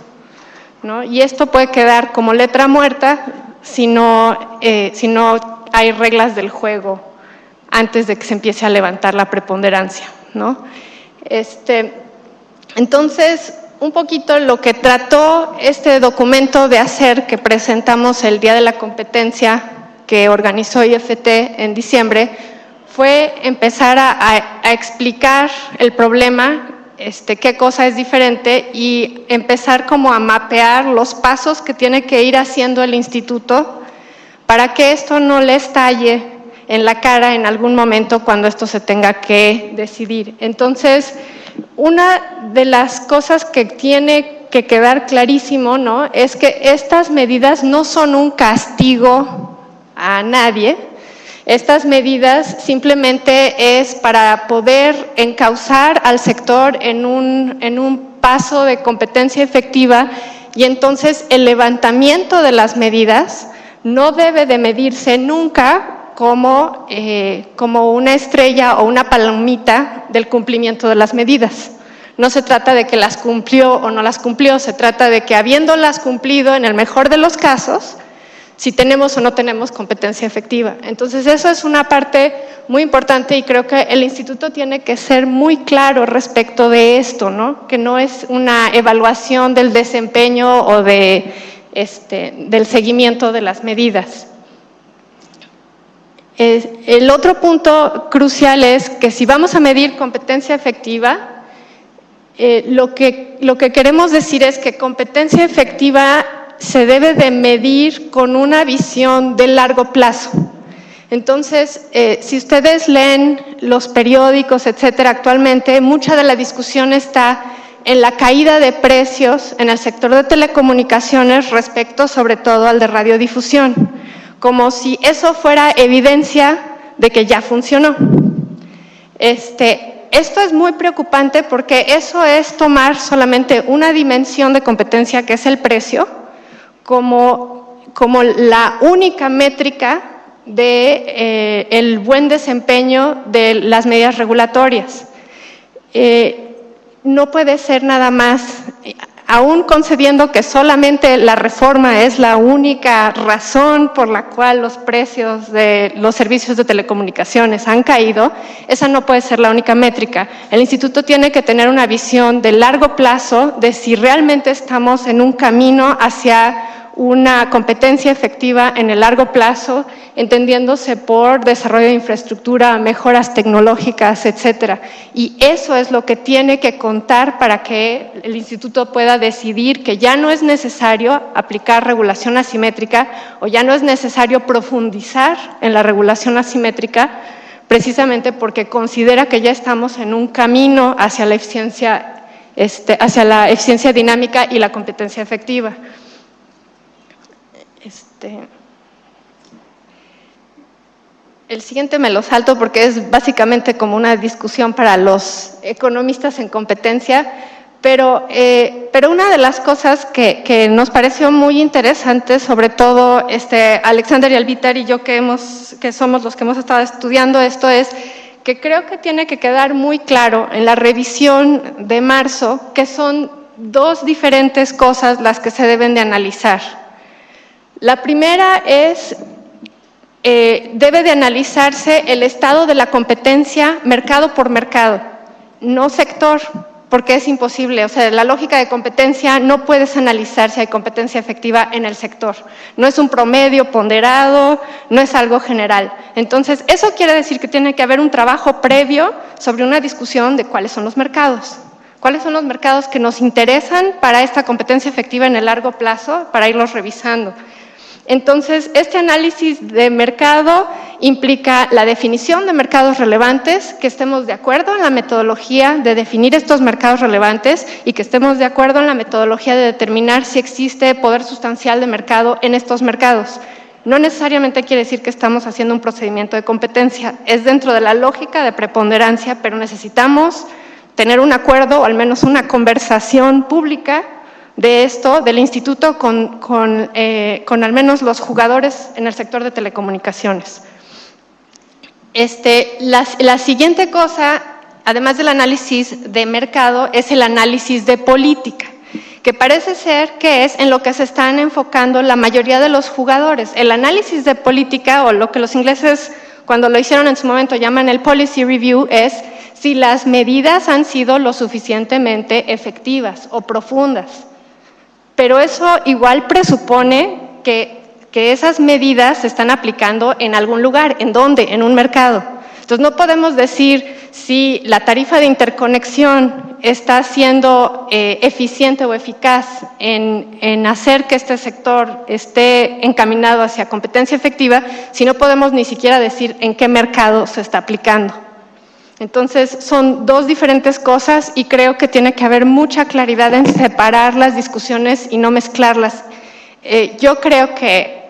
¿no? Y esto puede quedar como letra muerta si no hay reglas del juego antes de que se empiece a levantar la preponderancia, ¿no? Entonces, un poquito lo que trató este documento de hacer, que presentamos el Día de la Competencia que organizó IFT en diciembre, fue empezar a explicar el problema, qué cosa es diferente, y empezar como a mapear los pasos que tiene que ir haciendo el instituto para que esto no le estalle en la cara en algún momento cuando esto se tenga que decidir. Entonces, una de las cosas que tiene que quedar clarísimo, ¿no?, es que estas medidas no son un castigo a nadie. Estas medidas simplemente es para poder encauzar al sector en un paso de competencia efectiva, y entonces el levantamiento de las medidas no debe de medirse nunca como una estrella o una palomita del cumplimiento de las medidas. No se trata de que las cumplió o no las cumplió, se trata de que habiéndolas cumplido, en el mejor de los casos, si tenemos o no tenemos competencia efectiva. Entonces, eso es una parte muy importante, y creo que el instituto tiene que ser muy claro respecto de esto, ¿no?, que no es una evaluación del desempeño o del seguimiento de las medidas. El otro punto crucial es que si vamos a medir competencia efectiva, lo que queremos decir es que competencia efectiva se debe de medir con una visión de largo plazo. Entonces, si ustedes leen los periódicos, etcétera, actualmente mucha de la discusión está en la caída de precios en el sector de telecomunicaciones respecto sobre todo al de radiodifusión, como si eso fuera evidencia de que ya funcionó. Esto es muy preocupante porque eso es tomar solamente una dimensión de competencia, que es el precio, como la única métrica de el buen desempeño de las medidas regulatorias. No puede ser nada más, aún concediendo que solamente la reforma es la única razón por la cual los precios de los servicios de telecomunicaciones han caído, esa no puede ser la única métrica. El instituto tiene que tener una visión de largo plazo de si realmente estamos en un camino hacia una competencia efectiva en el largo plazo, entendiéndose por desarrollo de infraestructura, mejoras tecnológicas, etcétera. Y eso es lo que tiene que contar para que el instituto pueda decidir que ya no es necesario aplicar regulación asimétrica o ya no es necesario profundizar en la regulación asimétrica, precisamente porque considera que ya estamos en un camino hacia la eficiencia dinámica y la competencia efectiva. El siguiente me lo salto porque es básicamente como una discusión para los economistas en competencia, pero una de las cosas que nos pareció muy interesante, sobre todo Alexander Yalvitar y yo que somos los que hemos estado estudiando esto, es que creo que tiene que quedar muy claro en la revisión de marzo que son dos diferentes cosas las que se deben de analizar. La primera es, debe de analizarse el estado de la competencia mercado por mercado, no sector, porque es imposible. O sea, la lógica de competencia no puedes analizar si hay competencia efectiva en el sector. No es un promedio ponderado, no es algo general. Entonces, eso quiere decir que tiene que haber un trabajo previo sobre una discusión de cuáles son los mercados. ¿Cuáles son los mercados que nos interesan para esta competencia efectiva en el largo plazo, para irlos revisando? Entonces, este análisis de mercado implica la definición de mercados relevantes, que estemos de acuerdo en la metodología de definir estos mercados relevantes y que estemos de acuerdo en la metodología de determinar si existe poder sustancial de mercado en estos mercados. No necesariamente quiere decir que estamos haciendo un procedimiento de competencia, es dentro de la lógica de preponderancia, pero necesitamos tener un acuerdo o al menos una conversación pública de esto, del instituto, con al menos los jugadores en el sector de telecomunicaciones. La siguiente cosa, además del análisis de mercado, es el análisis de política, que parece ser que es en lo que se están enfocando la mayoría de los jugadores. El análisis de política, o lo que los ingleses, cuando lo hicieron en su momento, llaman el policy review, es si las medidas han sido lo suficientemente efectivas o profundas. Pero eso igual presupone que esas medidas se están aplicando en algún lugar. ¿En dónde? En un mercado. Entonces, no podemos decir si la tarifa de interconexión está siendo eficiente o eficaz en hacer que este sector esté encaminado hacia competencia efectiva, si no podemos ni siquiera decir en qué mercado se está aplicando. Entonces, son dos diferentes cosas y creo que tiene que haber mucha claridad en separar las discusiones y no mezclarlas. Yo creo que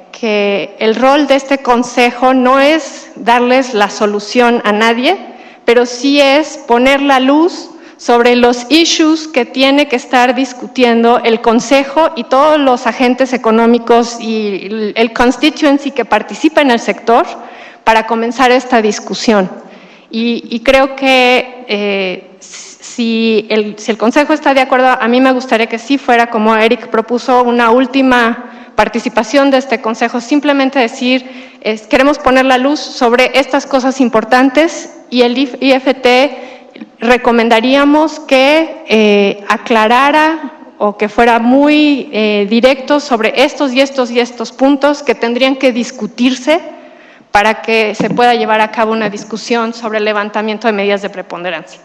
el rol de este consejo no es darles la solución a nadie, pero sí es poner la luz sobre los issues que tiene que estar discutiendo el consejo y todos los agentes económicos y el constituency que participa en el sector para comenzar esta discusión. Y creo que si el consejo está de acuerdo, a mí me gustaría que sí fuera como Eric propuso, una última participación de este consejo, simplemente decir, queremos poner la luz sobre estas cosas importantes y el IFT recomendaríamos que aclarara o que fuera muy directo sobre estos y estos y estos puntos que tendrían que discutirse para que se pueda llevar a cabo una discusión sobre el levantamiento de medidas de preponderancia.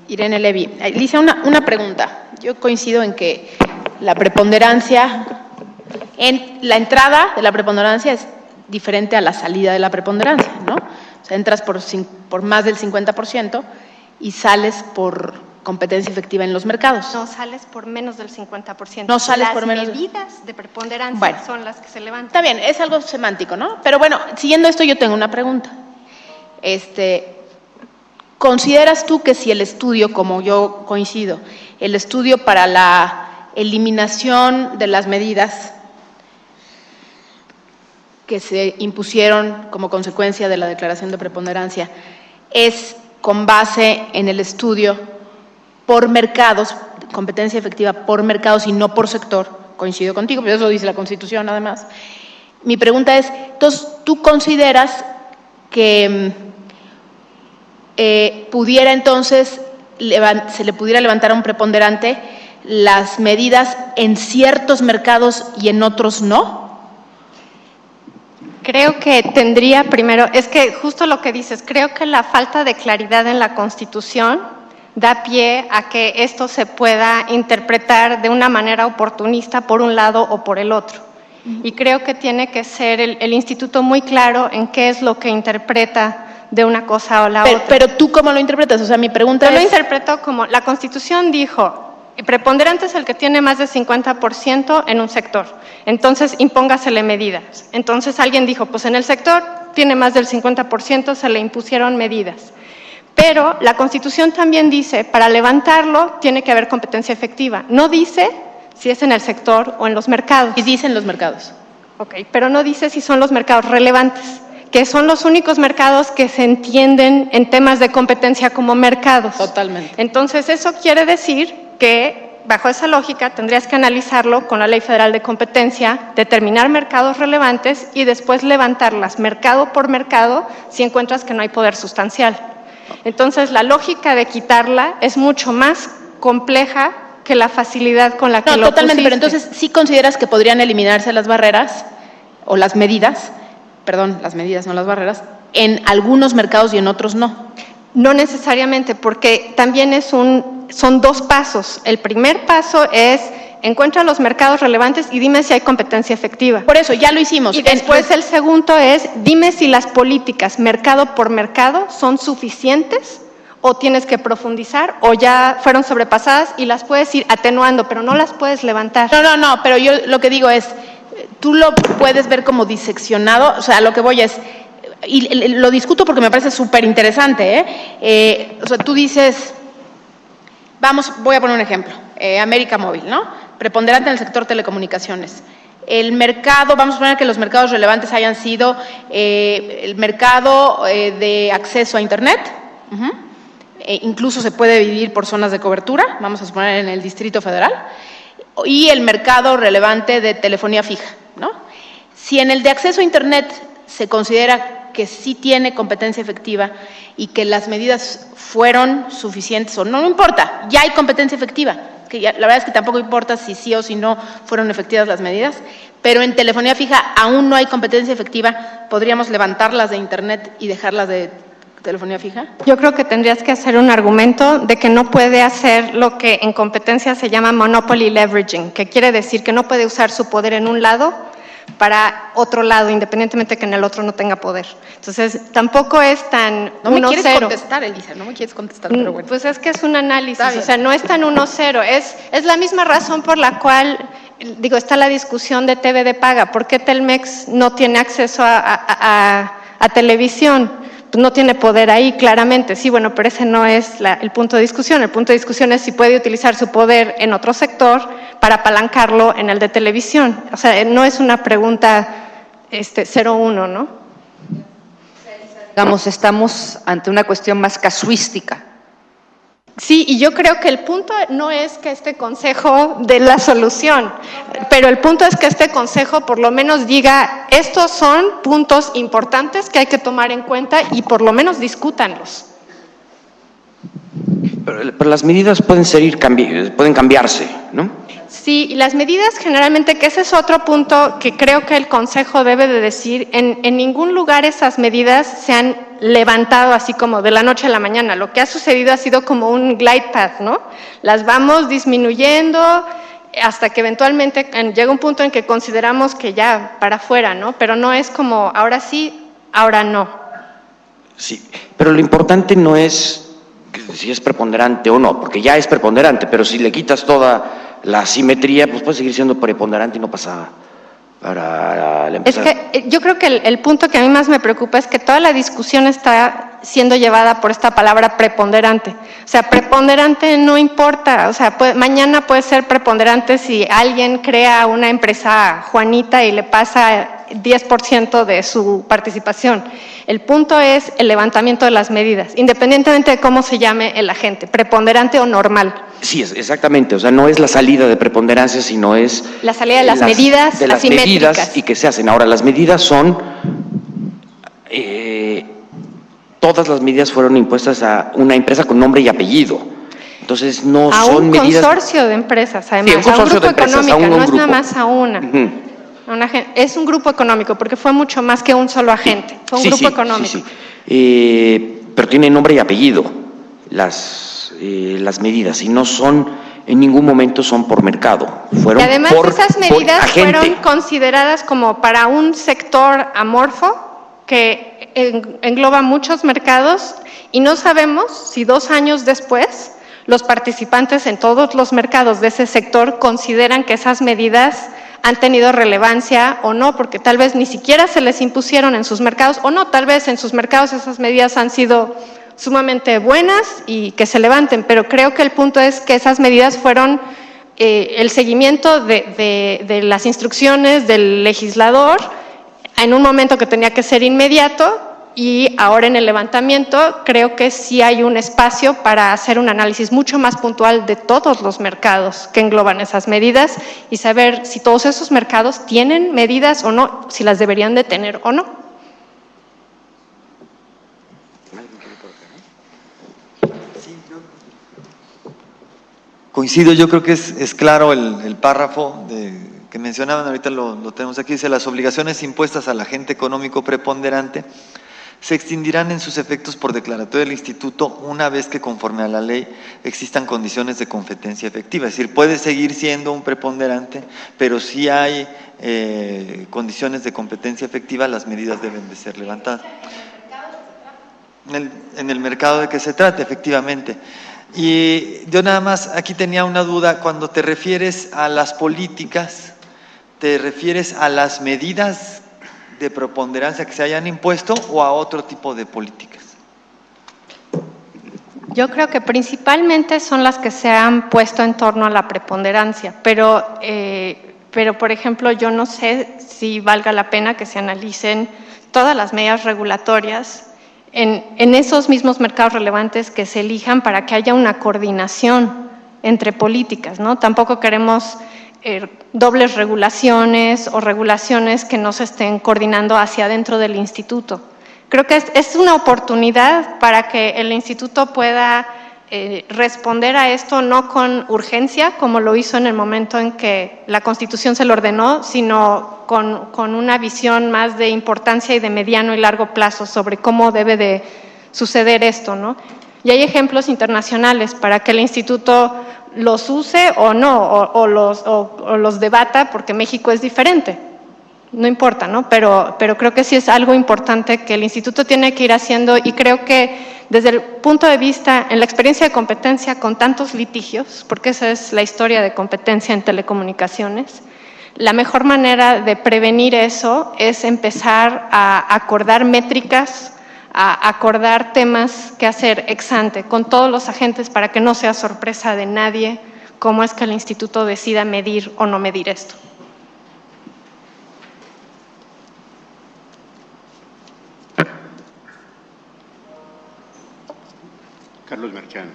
Irene Levy, Lisa, una pregunta. Yo coincido en que la preponderancia, en la entrada de la preponderancia es diferente a la salida de la preponderancia, ¿no? O sea, entras por más del 50% y sales por competencia efectiva en los mercados. No, sales por menos del 50%. No sales por menos. Las medidas de preponderancia son las que se levantan. Está bien, es algo semántico, ¿no? Pero bueno, siguiendo esto yo tengo una pregunta. ¿Consideras tú que si el estudio, como yo coincido, el estudio para la eliminación de las medidas que se impusieron como consecuencia de la declaración de preponderancia es con base en el estudio por mercados, competencia efectiva por mercados y no por sector? Coincido contigo, pero eso dice la Constitución además. Mi pregunta es, entonces, ¿tú consideras que pudiera entonces, se le pudiera levantar a un preponderante las medidas en ciertos mercados y en otros no? Creo que tendría primero, es que justo lo que dices, creo que la falta de claridad en la Constitución da pie a que esto se pueda interpretar de una manera oportunista por un lado o por el otro. Y creo que tiene que ser el instituto muy claro en qué es lo que interpreta de una cosa o la otra. Pero tú, ¿cómo lo interpretas? O sea, mi pregunta es... Yo lo interpreto como, la Constitución dijo, preponderante es el que tiene más del 50% en un sector, entonces impóngasele medidas. Entonces alguien dijo, pues en el sector tiene más del 50%, se le impusieron medidas. Pero la Constitución también dice, para levantarlo tiene que haber competencia efectiva. No dice si es en el sector o en los mercados. Y dice en los mercados. Ok, pero no dice si son los mercados relevantes, que son los únicos mercados que se entienden en temas de competencia como mercados. Totalmente. Entonces, eso quiere decir que, bajo esa lógica, tendrías que analizarlo con la Ley Federal de Competencia, determinar mercados relevantes y después levantarlas mercado por mercado si encuentras que no hay poder sustancial. Entonces, la lógica de quitarla es mucho más compleja que la facilidad con la que lo totalmente, pusiste. pero entonces, ¿sí consideras que podrían eliminarse las barreras o las medidas, perdón, las medidas, no las barreras, en algunos mercados y en otros no? No necesariamente, porque también son dos pasos. El primer paso es, encuentra los mercados relevantes y dime si hay competencia efectiva. Por eso, ya lo hicimos. Y después el segundo es, dime si las políticas mercado por mercado son suficientes o tienes que profundizar o ya fueron sobrepasadas y las puedes ir atenuando, pero no las puedes levantar. No, pero yo lo que digo es, tú lo puedes ver como diseccionado, o sea, lo que voy es, y lo discuto porque me parece súper interesante, o sea, tú dices, voy a poner un ejemplo, América Móvil, ¿no? Preponderante en el sector telecomunicaciones. El mercado, vamos a poner que los mercados relevantes hayan sido el mercado de acceso a Internet, incluso se puede dividir por zonas de cobertura, vamos a suponer en el Distrito Federal, y el mercado relevante de telefonía fija, ¿no? Si en el de acceso a Internet se considera que sí tiene competencia efectiva y que las medidas fueron suficientes o no, no importa, ya hay competencia efectiva, que ya, la verdad es que tampoco importa si sí o si no fueron efectivas las medidas, pero en telefonía fija aún no hay competencia efectiva, ¿podríamos levantarlas de internet y dejarlas de telefonía fija? Yo creo que tendrías que hacer un argumento de que no puede hacer lo que en competencia se llama monopoly leveraging, que quiere decir que no puede usar su poder en un lado para otro lado, independientemente que en el otro no tenga poder. Entonces, tampoco es tan 1-0. No me quieres contestar, Elisa, no me quieres contestar, pero bueno. Pues es que es un análisis, o sea, no es tan 1-0, es la misma razón por la cual, digo, está la discusión de TV de paga. ¿Por qué Telmex no tiene acceso a televisión? No tiene poder ahí, claramente, sí, bueno, pero ese no es el punto de discusión. El punto de discusión es si puede utilizar su poder en otro sector para apalancarlo en el de televisión. O sea, no es una pregunta 0-1, ¿no? Digamos, estamos ante una cuestión más casuística. Sí, y yo creo que el punto no es que este consejo dé la solución, pero el punto es que este consejo por lo menos diga, estos son puntos importantes que hay que tomar en cuenta y por lo menos discútanlos. Pero las medidas pueden cambiarse, ¿no? Sí, y las medidas generalmente, que ese es otro punto que creo que el Consejo debe de decir, en ningún lugar esas medidas se han levantado así como de la noche a la mañana. Lo que ha sucedido ha sido como un glide path, ¿no? Las vamos disminuyendo hasta que eventualmente llega un punto en que consideramos que ya para afuera, ¿no? Pero no es como ahora sí, ahora no. Sí, pero lo importante no es si es preponderante o no, porque ya es preponderante, pero si le quitas toda la asimetría, pues puede seguir siendo preponderante y no pasa para la empresa. Es que yo creo que el punto que a mí más me preocupa es que toda la discusión está siendo llevada por esta palabra preponderante. O sea, preponderante no importa, o sea, mañana puede ser preponderante si alguien crea una empresa Juanita y le pasa 10% de su participación. El punto es el levantamiento de las medidas, independientemente de cómo se llame el agente, preponderante o normal. Sí, exactamente, o sea, no es la salida de preponderancia, sino es la salida de las medidas de las asimétricas. medidas y que se hacen. Ahora, las medidas son, todas las medidas fueron impuestas a una empresa con nombre y apellido. Entonces, no son medidas… A un consorcio de empresas, además, sí, un consorcio a un grupo económico, no es nada más a una. Es un grupo económico, porque fue mucho más que un solo agente, fue un grupo económico. Pero tiene nombre y apellido las medidas, y no son, en ningún momento son por mercado, fueron y además esas medidas agente. Fueron consideradas como para un sector amorfo que engloba muchos mercados, y no sabemos si 2 años después los participantes en todos los mercados de ese sector consideran que esas medidas han tenido relevancia o no, porque tal vez ni siquiera se les impusieron en sus mercados, o no, tal vez en sus mercados esas medidas han sido sumamente buenas y que se levanten, pero creo que el punto es que esas medidas fueron el seguimiento de las instrucciones del legislador en un momento que tenía que ser inmediato, y ahora en el levantamiento creo que sí hay un espacio para hacer un análisis mucho más puntual de todos los mercados que engloban esas medidas y saber si todos esos mercados tienen medidas o no, si las deberían de tener o no. Coincido, yo creo que es claro el párrafo que mencionaban, ahorita lo tenemos aquí, dice: las obligaciones impuestas al agente económico preponderante se extinguirán en sus efectos por declaratoria del Instituto una vez que, conforme a la ley, existan condiciones de competencia efectiva. Es decir, puede seguir siendo un preponderante, pero si hay condiciones de competencia efectiva, las medidas deben de ser levantadas. En el mercado de que se trate, efectivamente. Y yo nada más aquí tenía una duda: cuando te refieres a las políticas, ¿te refieres a las medidas de preponderancia que se hayan impuesto o a otro tipo de políticas? Yo creo que principalmente son las que se han puesto en torno a la preponderancia, pero por ejemplo, yo no sé si valga la pena que se analicen todas las medidas regulatorias en esos mismos mercados relevantes que se elijan para que haya una coordinación entre políticas, ¿no? Tampoco queremos dobles regulaciones o regulaciones que no se estén coordinando hacia adentro del instituto. Creo que es una oportunidad para que el instituto pueda responder a esto no con urgencia, como lo hizo en el momento en que la Constitución se lo ordenó, sino con una visión más de importancia y de mediano y largo plazo sobre cómo debe de suceder esto, ¿no? Y hay ejemplos internacionales para que el instituto los use o no, o los debata, porque México es diferente. No importa, ¿no? Pero creo que sí es algo importante que el instituto tiene que ir haciendo, y creo que desde el punto de vista, en la experiencia de competencia con tantos litigios, porque esa es la historia de competencia en telecomunicaciones, la mejor manera de prevenir eso es empezar a acordar métricas, a acordar temas que hacer ex ante con todos los agentes para que no sea sorpresa de nadie cómo es que el instituto decida medir o no medir esto. Carlos Merchán.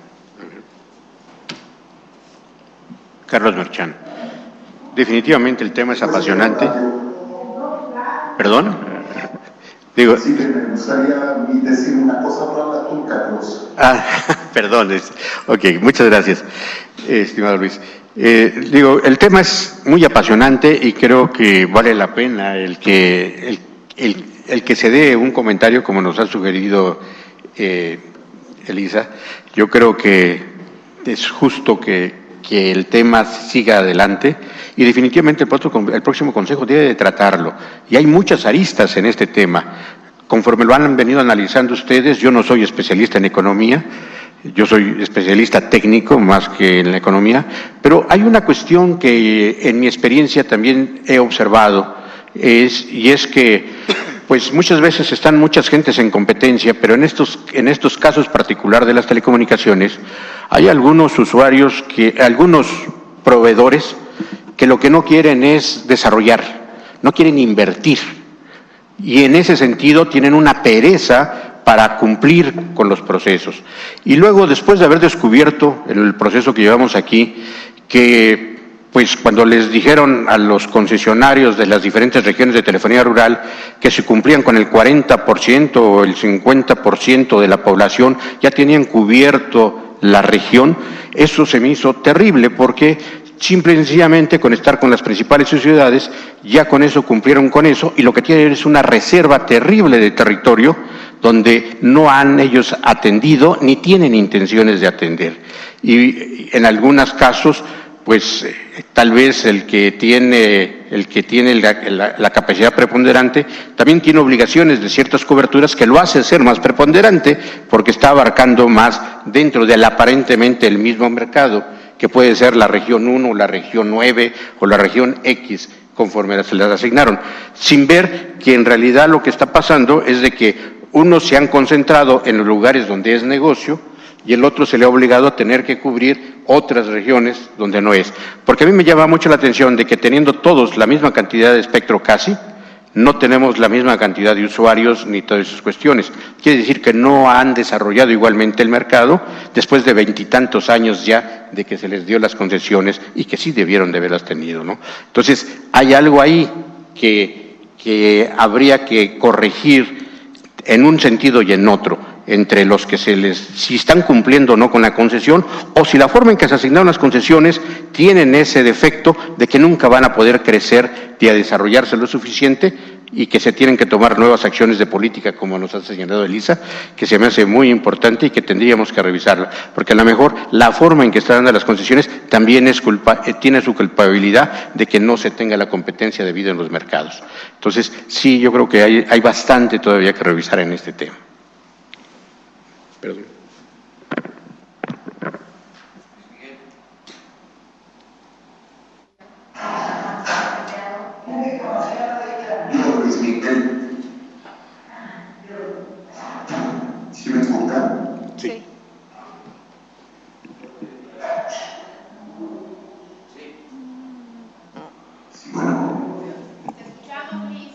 Carlos Merchán. Definitivamente el tema es apasionante. ¿Perdón? Digo. Sí, me gustaría decir una cosa, pero habla tú, Carlos. Perdón. Ok, muchas gracias, estimado Luis. El tema es muy apasionante y creo que vale la pena el que se dé un comentario como nos ha sugerido Elisa. Yo creo que es justo que el tema siga adelante y definitivamente el próximo Consejo debe de tratarlo. Y hay muchas aristas en este tema. Conforme lo han venido analizando ustedes, yo no soy especialista en economía, yo soy especialista técnico más que en la economía, pero hay una cuestión que en mi experiencia también he observado, y es que pues muchas veces están muchas gentes en competencia, pero en estos casos particular de las telecomunicaciones, hay algunos usuarios, algunos proveedores, que lo que no quieren es desarrollar, no quieren invertir, y en ese sentido tienen una pereza para cumplir con los procesos. Y luego, después de haber descubierto en el proceso que llevamos aquí, que pues cuando les dijeron a los concesionarios de las diferentes regiones de telefonía rural que si cumplían con el 40% o el 50% de la población ya tenían cubierto la región, eso se me hizo terrible porque simple y sencillamente con estar con las principales ciudades ya con eso cumplieron con eso, y lo que tienen es una reserva terrible de territorio donde no han ellos atendido ni tienen intenciones de atender. Y en algunos casos pues tal vez el que tiene la capacidad preponderante también tiene obligaciones de ciertas coberturas que lo hace ser más preponderante porque está abarcando más dentro del aparentemente el mismo mercado, que puede ser la región 1, la región 9 o la región X, conforme se las asignaron, sin ver que en realidad lo que está pasando es de que unos se han concentrado en los lugares donde es negocio, y el otro se le ha obligado a tener que cubrir otras regiones donde no es. Porque a mí me llama mucho la atención de que teniendo todos la misma cantidad de espectro casi, no tenemos la misma cantidad de usuarios ni todas esas cuestiones. Quiere decir que no han desarrollado igualmente el mercado después de 20 y tantos años ya de que se les dio las concesiones y que sí debieron de haberlas tenido, ¿no? Entonces, hay algo ahí que habría que corregir en un sentido y en otro, entre los que si están cumpliendo o no con la concesión, o si la forma en que se asignaron las concesiones tienen ese defecto de que nunca van a poder crecer y a desarrollarse lo suficiente, y que se tienen que tomar nuevas acciones de política, como nos ha señalado Elisa, que se me hace muy importante y que tendríamos que revisarla, porque a lo mejor la forma en que están dando las concesiones también tiene su culpabilidad de que no se tenga la competencia debida en los mercados. Entonces, sí, yo creo que hay bastante todavía que revisar en este tema. Perdón. Luis Miguel. ¿Sí me escuchan? Sí.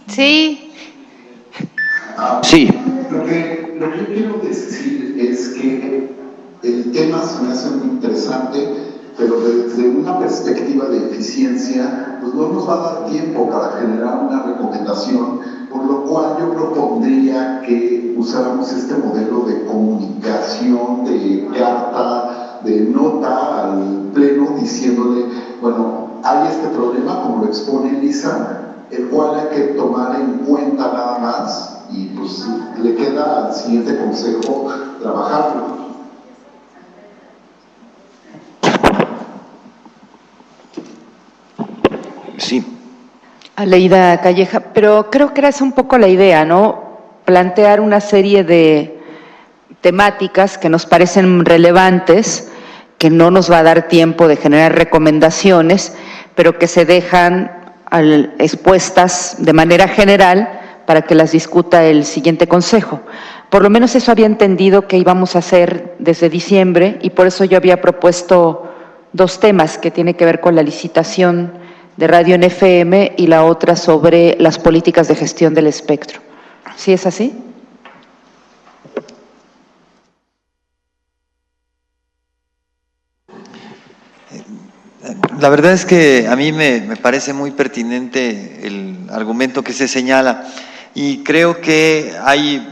Sí. Sí. Lo que quiero decir es que el tema se me hace muy interesante, pero desde una perspectiva de eficiencia, pues no nos va a dar tiempo para generar una recomendación, por lo cual yo propondría que usáramos este modelo de comunicación, de carta, de nota al Pleno diciéndole, bueno, hay este problema, como lo expone Elisa, el cual hay que tomar en cuenta nada más y pues le queda al siguiente consejo trabajarlo. Sí. Aleida Calleja, pero creo que era esa un poco la idea, ¿no? Plantear una serie de temáticas que nos parecen relevantes, que no nos va a dar tiempo de generar recomendaciones, pero que se dejan expuestas de manera general para que las discuta el siguiente consejo. Por lo menos eso había entendido que íbamos a hacer desde diciembre y por eso yo había propuesto dos temas que tienen que ver con la licitación de radio en FM y la otra sobre las políticas de gestión del espectro. ¿Sí es así? La verdad es que a mí me parece muy pertinente el argumento que se señala y creo que hay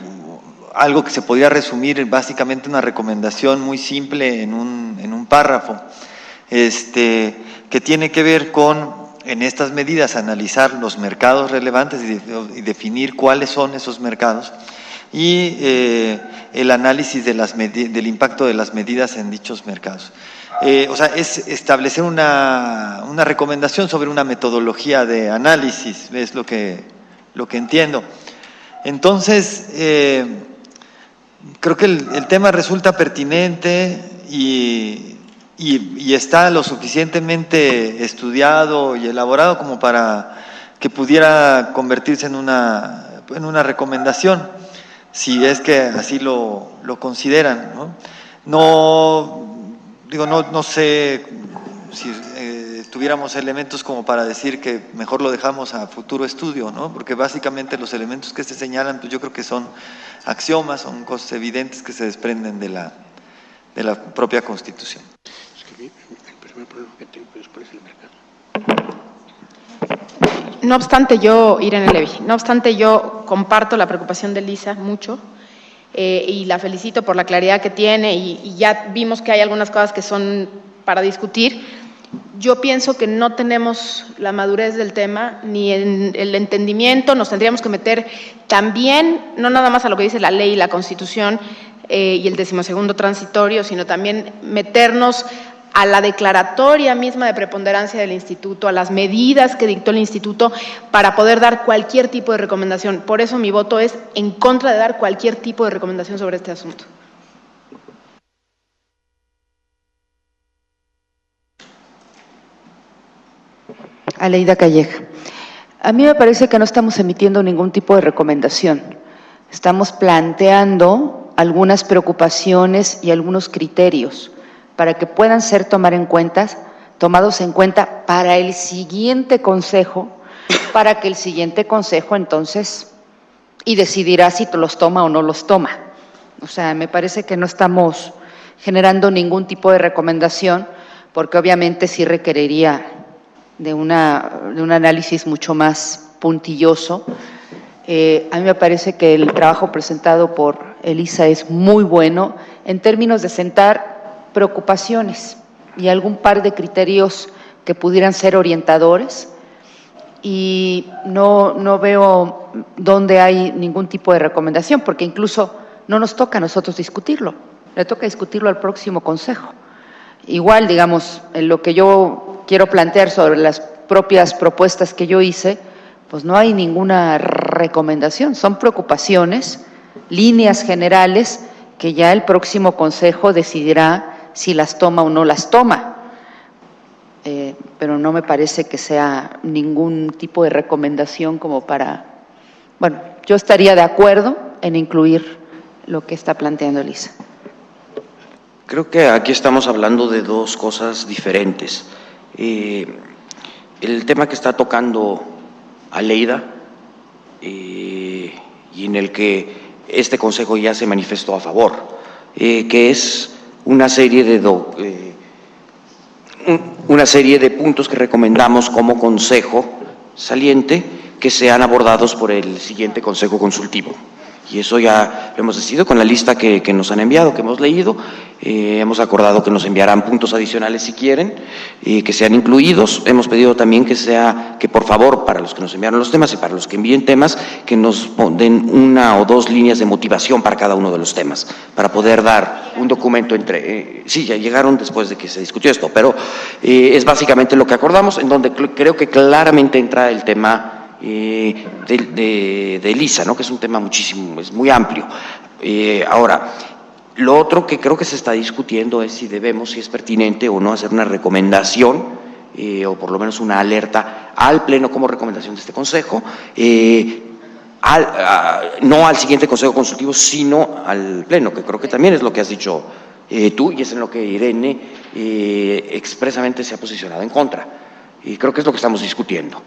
algo que se podría resumir básicamente una recomendación muy simple en un párrafo, que tiene que ver con, en estas medidas, analizar los mercados relevantes y definir cuáles son esos mercados y el análisis de del impacto de las medidas en dichos mercados. O sea, es establecer una recomendación sobre una metodología de análisis, es lo que entiendo. Entonces, creo que el tema resulta pertinente y está lo suficientemente estudiado y elaborado como para que pudiera convertirse en una recomendación, si es que así lo consideran, ¿no? No sé si tuviéramos elementos como para decir que mejor lo dejamos a futuro estudio, ¿no? Porque básicamente los elementos que se señalan, pues yo creo que son axiomas, son cosas evidentes que se desprenden de la propia Constitución. El primer problema que tengo después es el mercado. No obstante, Irene Levy, no obstante yo comparto la preocupación de Elisa mucho y la felicito por la claridad que tiene y ya vimos que hay algunas cosas que son para discutir. Yo pienso que no tenemos la madurez del tema ni en el entendimiento, nos tendríamos que meter también, no nada más a lo que dice la ley y la Constitución y el 12º transitorio, sino también meternos a la declaratoria misma de preponderancia del Instituto, a las medidas que dictó el Instituto para poder dar cualquier tipo de recomendación. Por eso mi voto es en contra de dar cualquier tipo de recomendación sobre este asunto. Aleida Calleja, a mí me parece que no estamos emitiendo ningún tipo de recomendación. Estamos planteando algunas preocupaciones y algunos criterios para que puedan ser tomados en cuenta para el siguiente consejo, para que el siguiente consejo entonces y decidirá si los toma o no los toma. O sea, me parece que no estamos generando ningún tipo de recomendación, porque obviamente sí requeriría de un análisis mucho más puntilloso. A mí me parece que el trabajo presentado por Elisa es muy bueno en términos de sentar preocupaciones y algún par de criterios que pudieran ser orientadores y no veo dónde hay ningún tipo de recomendación, porque incluso no nos toca a nosotros discutirlo, le toca discutirlo al próximo consejo. Igual, digamos, en lo que yo quiero plantear sobre las propias propuestas que yo hice, pues no hay ninguna recomendación, son preocupaciones, líneas generales que ya el próximo consejo decidirá si las toma o no las toma, pero no me parece que sea ningún tipo de recomendación como para… Bueno, yo estaría de acuerdo en incluir lo que está planteando Elisa. Creo que aquí estamos hablando de dos cosas diferentes. El tema que está tocando Aleida y en el que este consejo ya se manifestó a favor, que es una serie de una serie de puntos que recomendamos como consejo saliente que sean abordados por el siguiente consejo consultivo. Y eso ya lo hemos decidido con la lista que nos han enviado, que hemos leído. Hemos acordado que nos enviarán puntos adicionales si quieren, que sean incluidos. Hemos pedido también que por favor, para los que nos enviaron los temas y para los que envíen temas, que nos den 1 o 2 líneas de motivación para cada uno de los temas, para poder dar un documento entre… sí, ya llegaron después de que se discutió esto, pero es básicamente lo que acordamos, en donde creo que claramente entra el tema de Elisa, ¿no? Que es un tema es muy amplio. Ahora, lo otro que creo que se está discutiendo es si es pertinente o no hacer una recomendación, o por lo menos una alerta al Pleno como recomendación de este Consejo, no al siguiente Consejo Consultivo, sino al Pleno, que creo que también es lo que has dicho tú, y es en lo que Irene expresamente se ha posicionado en contra. Y creo que es lo que estamos discutiendo.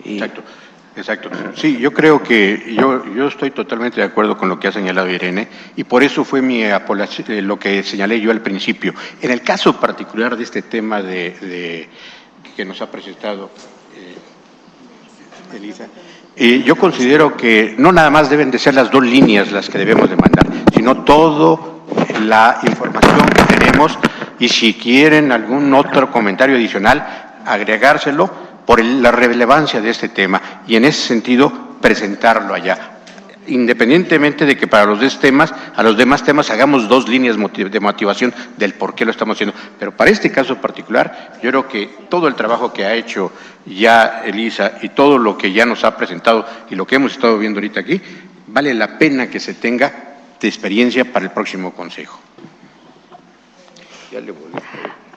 Exacto. Sí, yo creo que yo estoy totalmente de acuerdo con lo que ha señalado Irene, y por eso fue lo que señalé yo al principio. En el caso particular de este tema que nos ha presentado Elisa, yo considero que no nada más deben de ser las 2 líneas las que debemos de mandar, sino toda la información que tenemos, y si quieren algún otro comentario adicional, agregárselo por la relevancia de este tema, y en ese sentido presentarlo allá, independientemente de que para a los demás temas hagamos 2 líneas de motivación del por qué lo estamos haciendo. Pero para este caso particular, yo creo que todo el trabajo que ha hecho ya Elisa y todo lo que ya nos ha presentado y lo que hemos estado viendo ahorita aquí, vale la pena que se tenga de experiencia para el próximo Consejo.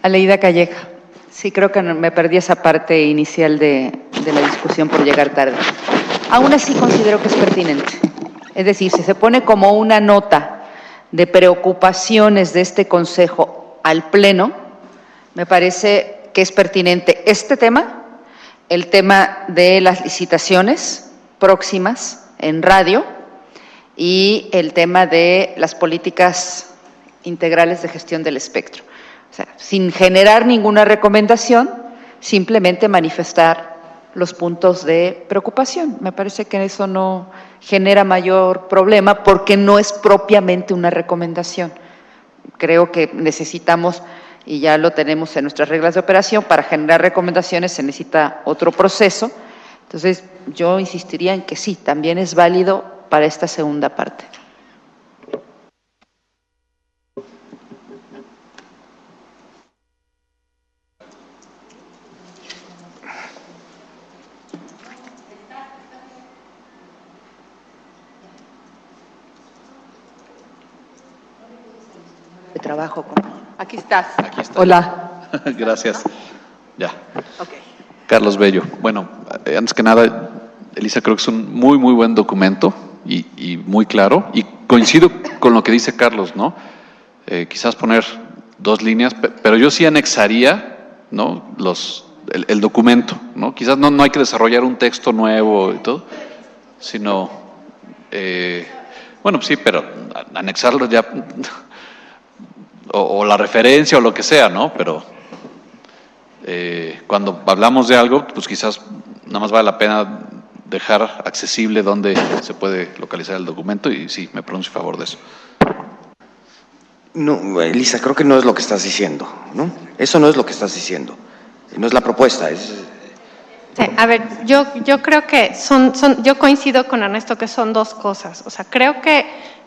Aleida Calleja. Sí, creo que me perdí esa parte inicial de la discusión por llegar tarde. Aún así considero que es pertinente. Es decir, si se pone como una nota de preocupaciones de este Consejo al Pleno, me parece que es pertinente este tema, el tema de las licitaciones próximas en radio y el tema de las políticas integrales de gestión del espectro. O sea, sin generar ninguna recomendación, simplemente manifestar los puntos de preocupación. Me parece que eso no genera mayor problema porque no es propiamente una recomendación. Creo que necesitamos, y ya lo tenemos en nuestras reglas de operación, para generar recomendaciones se necesita otro proceso. Entonces, yo insistiría en que sí, también es válido para esta segunda parte. De trabajo. Aquí estás. Aquí está. Hola. Gracias. Ya. Okay. Carlos Bello. Bueno, antes que nada, Elisa, creo que es un muy buen documento y muy claro. Y coincido con lo que dice Carlos, ¿no? Quizás poner 2 líneas, pero yo sí anexaría, ¿no? El documento, ¿no? Quizás no hay que desarrollar un texto nuevo y todo, sino, bueno, sí, pero anexarlo ya… O la referencia o lo que sea, ¿no? Pero cuando hablamos de algo, pues quizás nada más vale la pena dejar accesible dónde se puede localizar el documento, y sí, me pronuncio a favor de eso. No, Elisa, creo que no es lo que estás diciendo, ¿no? Eso no es lo que estás diciendo, no es la propuesta, es… Sí, a ver, yo creo que yo coincido con Ernesto que son 2 cosas. O sea, creo que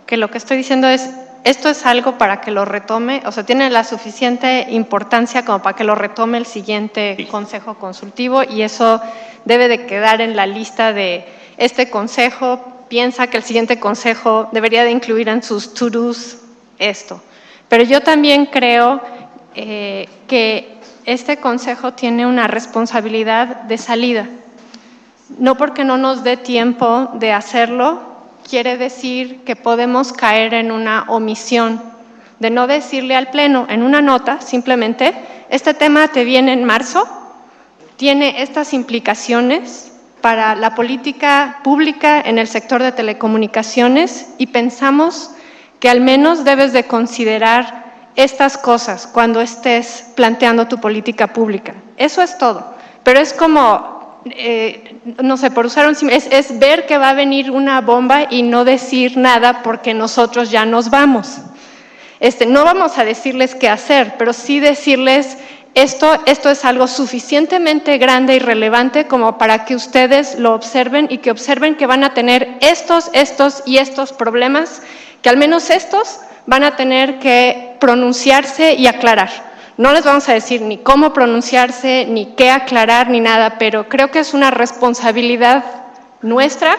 lo que estoy diciendo es… Esto es algo para que lo retome, o sea, tiene la suficiente importancia como para que lo retome el siguiente Consejo Consultivo, y eso debe de quedar en la lista de este Consejo. Piensa que el siguiente Consejo debería de incluir en sus to-dos esto. Pero yo también creo que este Consejo tiene una responsabilidad de salida. No porque no nos dé tiempo de hacerlo, quiere decir que podemos caer en una omisión de no decirle al Pleno en una nota, simplemente, este tema te viene en marzo, tiene estas implicaciones para la política pública en el sector de telecomunicaciones, y pensamos que al menos debes de considerar estas cosas cuando estés planteando tu política pública. Eso es todo. Pero es como, no sé, por usar un símil, es ver que va a venir una bomba y no decir nada porque nosotros ya nos vamos. No vamos a decirles qué hacer, pero sí decirles, esto es algo suficientemente grande y relevante como para que ustedes lo observen y que observen que van a tener estos y estos problemas, que al menos estos van a tener que pronunciarse y aclarar. No les vamos a decir ni cómo pronunciarse, ni qué aclarar, ni nada, pero creo que es una responsabilidad nuestra,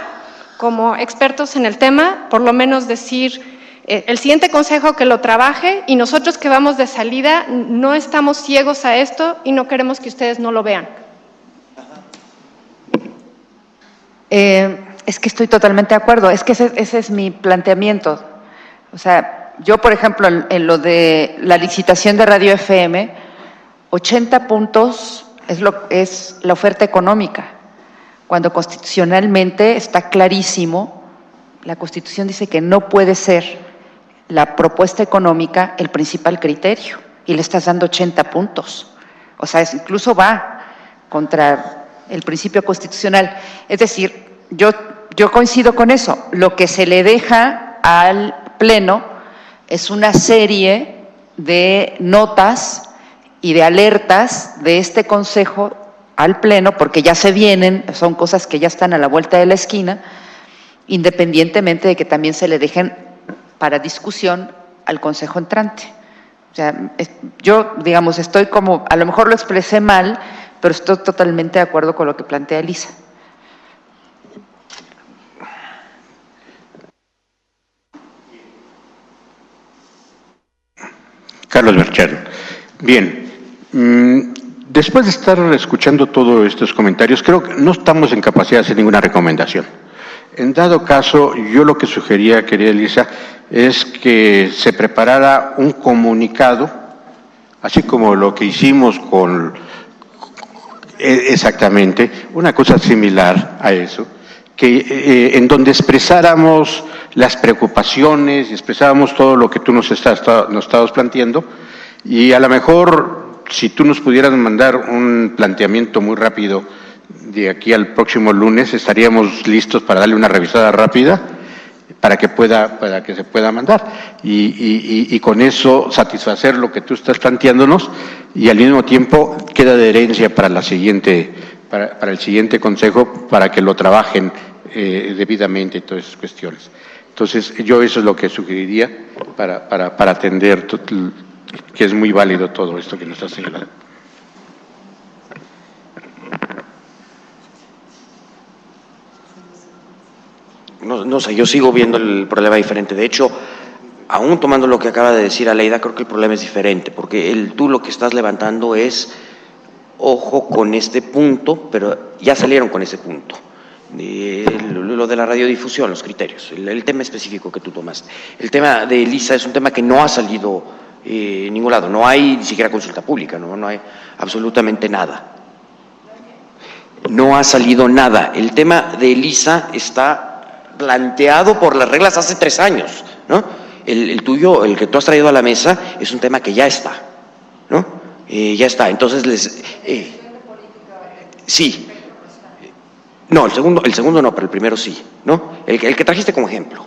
como expertos en el tema, por lo menos decir, el siguiente consejo que lo trabaje, y nosotros que vamos de salida no estamos ciegos a esto y no queremos que ustedes no lo vean. Es que estoy totalmente de acuerdo, es que ese es mi planteamiento. O sea, yo, por ejemplo, en lo de la licitación de Radio FM, 80 puntos es la oferta económica, cuando constitucionalmente está clarísimo, la Constitución dice que no puede ser la propuesta económica el principal criterio, y le estás dando 80 puntos. O sea, incluso va contra el principio constitucional. Es decir, yo coincido con eso. Lo que se le deja al Pleno es una serie de notas y de alertas de este Consejo al Pleno, porque ya se vienen, son cosas que ya están a la vuelta de la esquina, independientemente de que también se le dejen para discusión al Consejo entrante. O sea, yo, digamos, estoy como, a lo mejor lo expresé mal, pero estoy totalmente de acuerdo con lo que plantea Elisa. Carlos Merchán. Bien, después de estar escuchando todos estos comentarios, creo que no estamos en capacidad de hacer ninguna recomendación. En dado caso, yo lo que sugería, querida Elisa, es que se preparara un comunicado, así como lo que hicimos con exactamente, una cosa similar a eso, que en donde expresáramos las preocupaciones, expresáramos todo lo que tú nos estabas planteando, y a lo mejor si tú nos pudieras mandar un planteamiento muy rápido de aquí al próximo lunes, estaríamos listos para darle una revisada rápida para que se pueda mandar y con eso satisfacer lo que tú estás planteándonos, y al mismo tiempo queda de herencia para el siguiente consejo, para que lo trabajen debidamente y todas esas cuestiones. Entonces, yo eso es lo que sugeriría para atender, que es muy válido todo esto que nos está señalando. No sé, yo sigo viendo el problema diferente. De hecho, aún tomando lo que acaba de decir Aleida, creo que el problema es diferente, porque tú lo que estás levantando es, ojo con este punto, pero ya salieron con ese punto. Lo de la radiodifusión, los criterios, el tema específico que tú tomaste. El tema de Elisa es un tema que no ha salido en ningún lado, no hay ni siquiera consulta pública, no hay absolutamente nada. No ha salido nada. El tema de Elisa está planteado por las reglas hace 3 años, ¿no? El tuyo, el que tú has traído a la mesa, es un tema que ya está, ¿no? Ya está, entonces sí. No, el segundo no, pero el primero sí, ¿no? El que trajiste como ejemplo.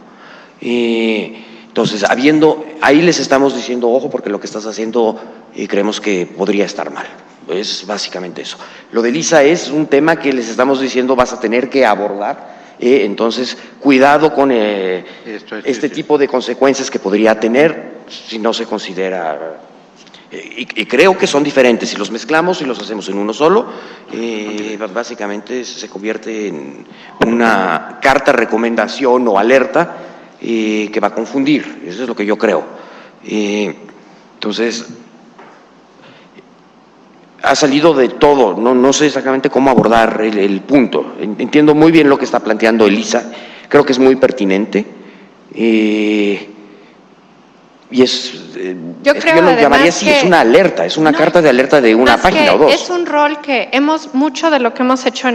Entonces, ahí les estamos diciendo, ojo, porque lo que estás haciendo creemos que podría estar mal. Es básicamente eso. Lo de Elisa es un tema que les estamos diciendo vas a tener que abordar. Entonces, cuidado con este tipo de consecuencias que podría tener si no se considera, y creo que son diferentes. Si los mezclamos y los hacemos en uno solo, básicamente se convierte en una carta recomendación o alerta que va a confundir. Eso es lo que yo creo. Entonces, ha salido de todo, no sé exactamente cómo abordar el punto. Entiendo muy bien lo que está planteando Elisa, creo que es muy pertinente, y yo lo llamaría así, es una alerta, es una carta de alerta de una página o dos. Es un rol que mucho de lo que hemos hecho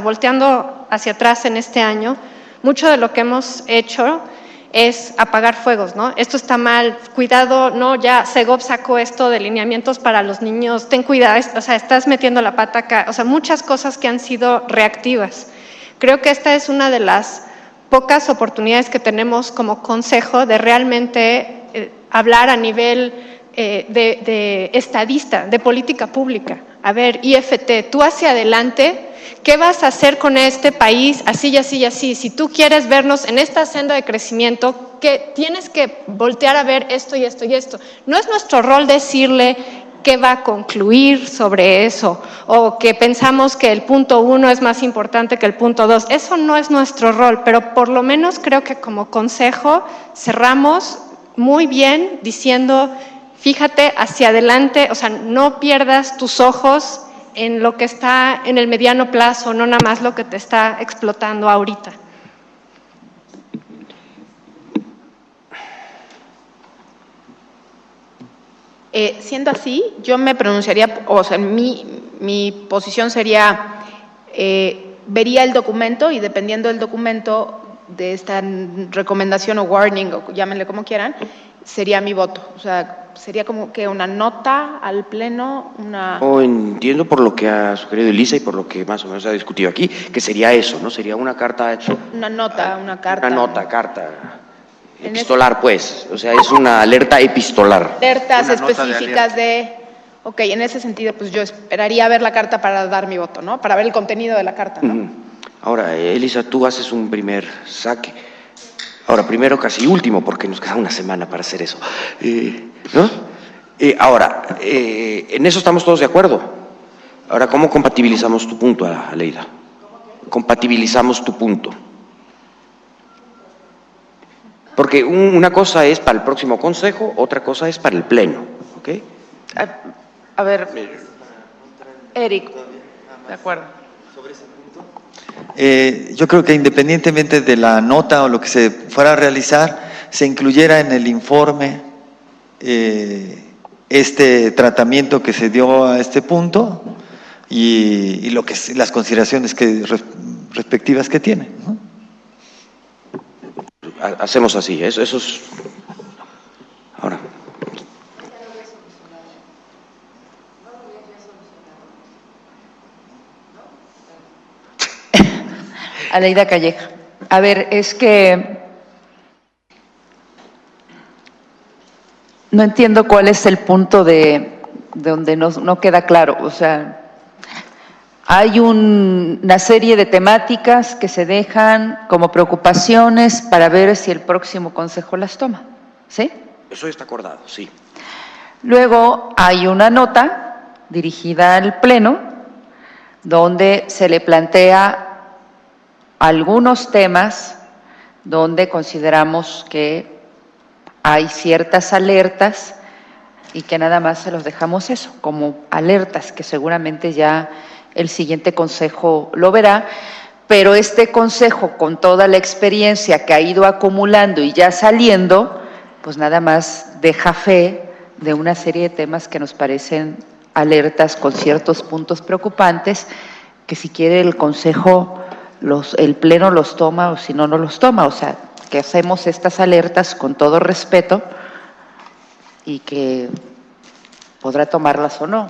volteando hacia atrás en este año, mucho de lo que hemos hecho es apagar fuegos, ¿no? Esto está mal, cuidado, no, ya Segov sacó esto de lineamientos para los niños, ten cuidado, o sea, estás metiendo la pata acá, o sea, muchas cosas que han sido reactivas. Creo que esta es una de las pocas oportunidades que tenemos como consejo de realmente hablar a nivel de estadista, de política pública. A ver, IFT, tú hacia adelante, ¿qué vas a hacer con este país así y así y así? Si tú quieres vernos en esta senda de crecimiento, que tienes que voltear a ver esto y esto y esto. No es nuestro rol decirle qué va a concluir sobre eso, o que pensamos que el punto 1 es más importante que el punto 2. Eso no es nuestro rol, pero por lo menos creo que como consejo cerramos muy bien diciendo, fíjate hacia adelante, o sea, no pierdas tus ojos en lo que está en el mediano plazo, no nada más lo que te está explotando ahorita. Siendo así, yo me pronunciaría, o sea, mi posición sería, vería el documento y dependiendo del documento de esta recomendación o warning, o llámenle como quieran, sería mi voto. O sea, sería como que una nota al pleno, una... Entiendo por lo que ha sugerido Elisa y por lo que más o menos se ha discutido aquí, que sería eso, ¿no? Sería una carta... Una nota, una carta. Una nota, carta... Epistolar, pues, o sea, es una alerta epistolar. Alertas específicas ok, en ese sentido, pues yo esperaría ver la carta para dar mi voto, ¿no? Para ver el contenido de la carta, ¿no? Ahora, Elisa, tú haces un primer saque. Ahora, primero, casi último, porque nos queda una semana para hacer eso, ¿no? Ahora, en eso estamos todos de acuerdo. Ahora, ¿cómo compatibilizamos tu punto, Aleida? Compatibilizamos tu punto. Porque una cosa es para el próximo consejo, otra cosa es para el pleno, ¿ok? A ver, Eric, de acuerdo. Yo creo que independientemente de la nota o lo que se fuera a realizar, se incluyera en el informe este tratamiento que se dio a este punto y lo que las consideraciones respectivas que tiene, ¿no? Hacemos así, eso es... Ahora. Aleida Calleja. A ver, es que no entiendo cuál es el punto de donde no queda claro. O sea, hay una serie de temáticas que se dejan como preocupaciones para ver si el próximo consejo las toma, ¿sí? Eso está acordado, sí. Luego hay una nota dirigida al Pleno donde se le plantea algunos temas donde consideramos que hay ciertas alertas y que nada más se los dejamos eso, como alertas que seguramente ya el siguiente consejo lo verá, pero este consejo con toda la experiencia que ha ido acumulando y ya saliendo, pues nada más deja fe de una serie de temas que nos parecen alertas con ciertos puntos preocupantes, que si quiere el consejo, el pleno los toma o si no, no los toma. O sea, que hacemos estas alertas con todo respeto y que podrá tomarlas o no,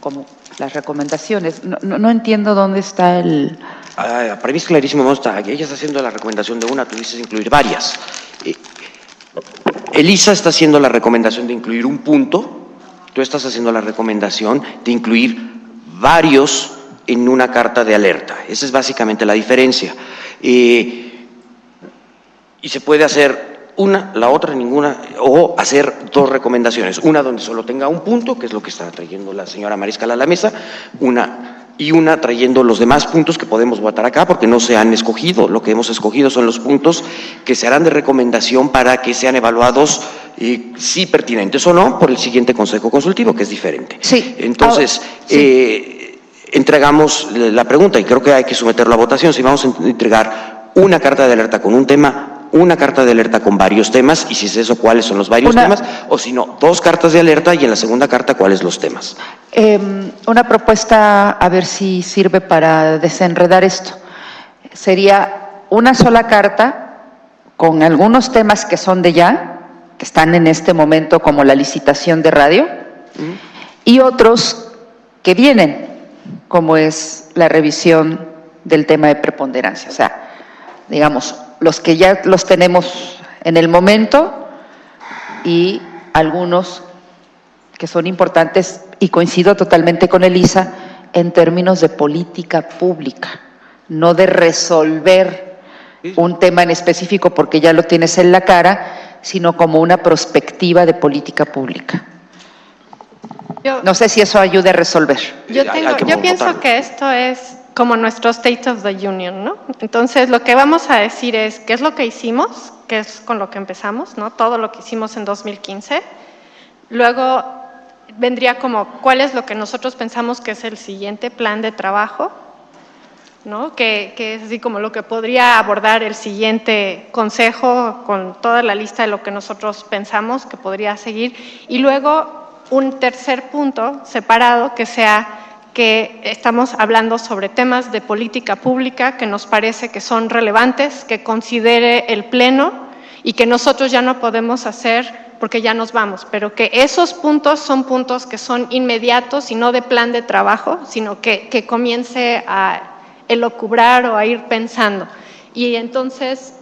como las recomendaciones. No entiendo dónde está el... Para mí es clarísimo dónde está. Ella está haciendo la recomendación de una, tú dices incluir varias. Elisa está haciendo la recomendación de incluir un punto, tú estás haciendo la recomendación de incluir varios en una carta de alerta. Esa es básicamente la diferencia. Y se puede hacer una, la otra ninguna, o hacer dos recomendaciones, una donde solo tenga un punto, que es lo que está trayendo la señora Mariscal a la mesa, una trayendo los demás puntos que podemos votar acá, porque no se han escogido. Lo que hemos escogido son los puntos que se harán de recomendación para que sean evaluados, si pertinentes o no, por el siguiente Consejo Consultivo, que es diferente. Sí. Entonces, sí. Entregamos la pregunta y creo que hay que someterlo a votación. Si vamos a entregar una carta de alerta con un tema, una carta de alerta con varios temas, y si es eso, cuáles son los varios temas, o si no, dos cartas de alerta y en la segunda carta, cuáles los temas. Una propuesta, a ver si sirve para desenredar esto. Sería una sola carta con algunos temas que son de ya, que están en este momento como la licitación de radio, y otros que vienen, como es la revisión del tema de preponderancia. O sea, digamos, los que ya los tenemos en el momento y algunos que son importantes, y coincido totalmente con Elisa, en términos de política pública, no de resolver un tema en específico porque ya lo tienes en la cara, sino como una perspectiva de política pública. No sé si eso ayude a resolver. Yo pienso que esto es como nuestro State of the Union, ¿no? Entonces, lo que vamos a decir es qué es lo que hicimos, qué es con lo que empezamos, ¿no? Todo lo que hicimos en 2015. Luego vendría como cuál es lo que nosotros pensamos que es el siguiente plan de trabajo, ¿no? Que es así como lo que podría abordar el siguiente consejo con toda la lista de lo que nosotros pensamos que podría seguir. Y luego un tercer punto separado que sea que estamos hablando sobre temas de política pública que nos parece que son relevantes, que considere el Pleno y que nosotros ya no podemos hacer porque ya nos vamos, pero que esos puntos son puntos que son inmediatos y no de plan de trabajo, sino que comience a elocubrar o a ir pensando. Y entonces,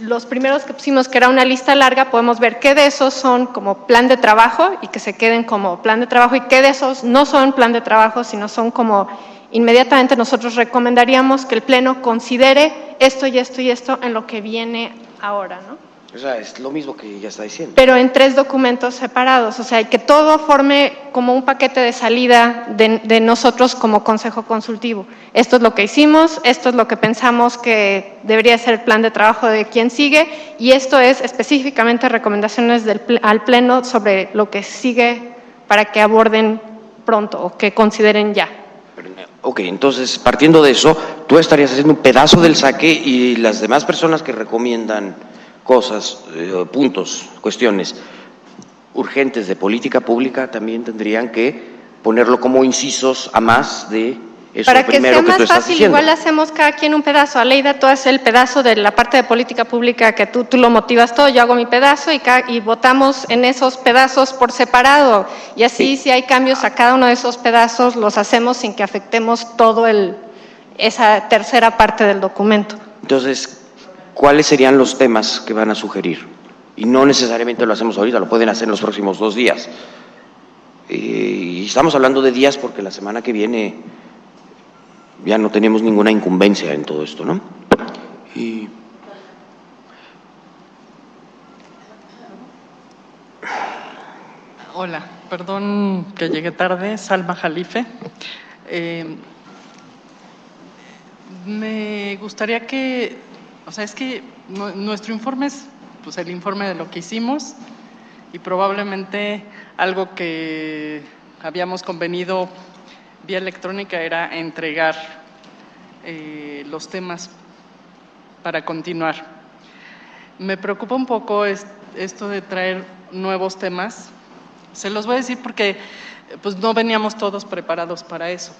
los primeros que pusimos, que era una lista larga, podemos ver qué de esos son como plan de trabajo y que se queden como plan de trabajo y qué de esos no son plan de trabajo, sino son como inmediatamente nosotros recomendaríamos que el Pleno considere esto y esto y esto en lo que viene ahora, ¿no? O sea, es lo mismo que ya está diciendo. Pero en 3 documentos separados, o sea, que todo forme como un paquete de salida de nosotros como Consejo Consultivo. Esto es lo que hicimos, esto es lo que pensamos que debería ser el plan de trabajo de quien sigue, y esto es específicamente recomendaciones al Pleno sobre lo que sigue para que aborden pronto o que consideren ya. Ok, entonces, partiendo de eso, tú estarías haciendo un pedazo del saque y las demás personas que recomiendan cosas, puntos, cuestiones urgentes de política pública también tendrían que ponerlo como incisos a más de eso para que primero sea más que tú estás fácil, diciendo. igual hacemos cada quien un pedazo. Aleida, tú haces el pedazo de la parte de política pública que tú lo motivas todo, yo hago mi pedazo y votamos en esos pedazos por separado. Y así, si hay cambios a cada uno de esos pedazos, los hacemos sin que afectemos todo esa tercera parte del documento. Entonces, ¿cuáles serían los temas que van a sugerir? Y no necesariamente lo hacemos ahorita, lo pueden hacer en los próximos 2 días. Y estamos hablando de días porque la semana que viene ya no tenemos ninguna incumbencia en todo esto, ¿no? Hola, perdón que llegué tarde, Salma Jalife. Me gustaría que, es que nuestro informe es pues, el informe de lo que hicimos y probablemente algo que habíamos convenido vía electrónica era entregar los temas para continuar. Me preocupa un poco esto de traer nuevos temas. Se los voy a decir porque pues, no veníamos todos preparados para eso.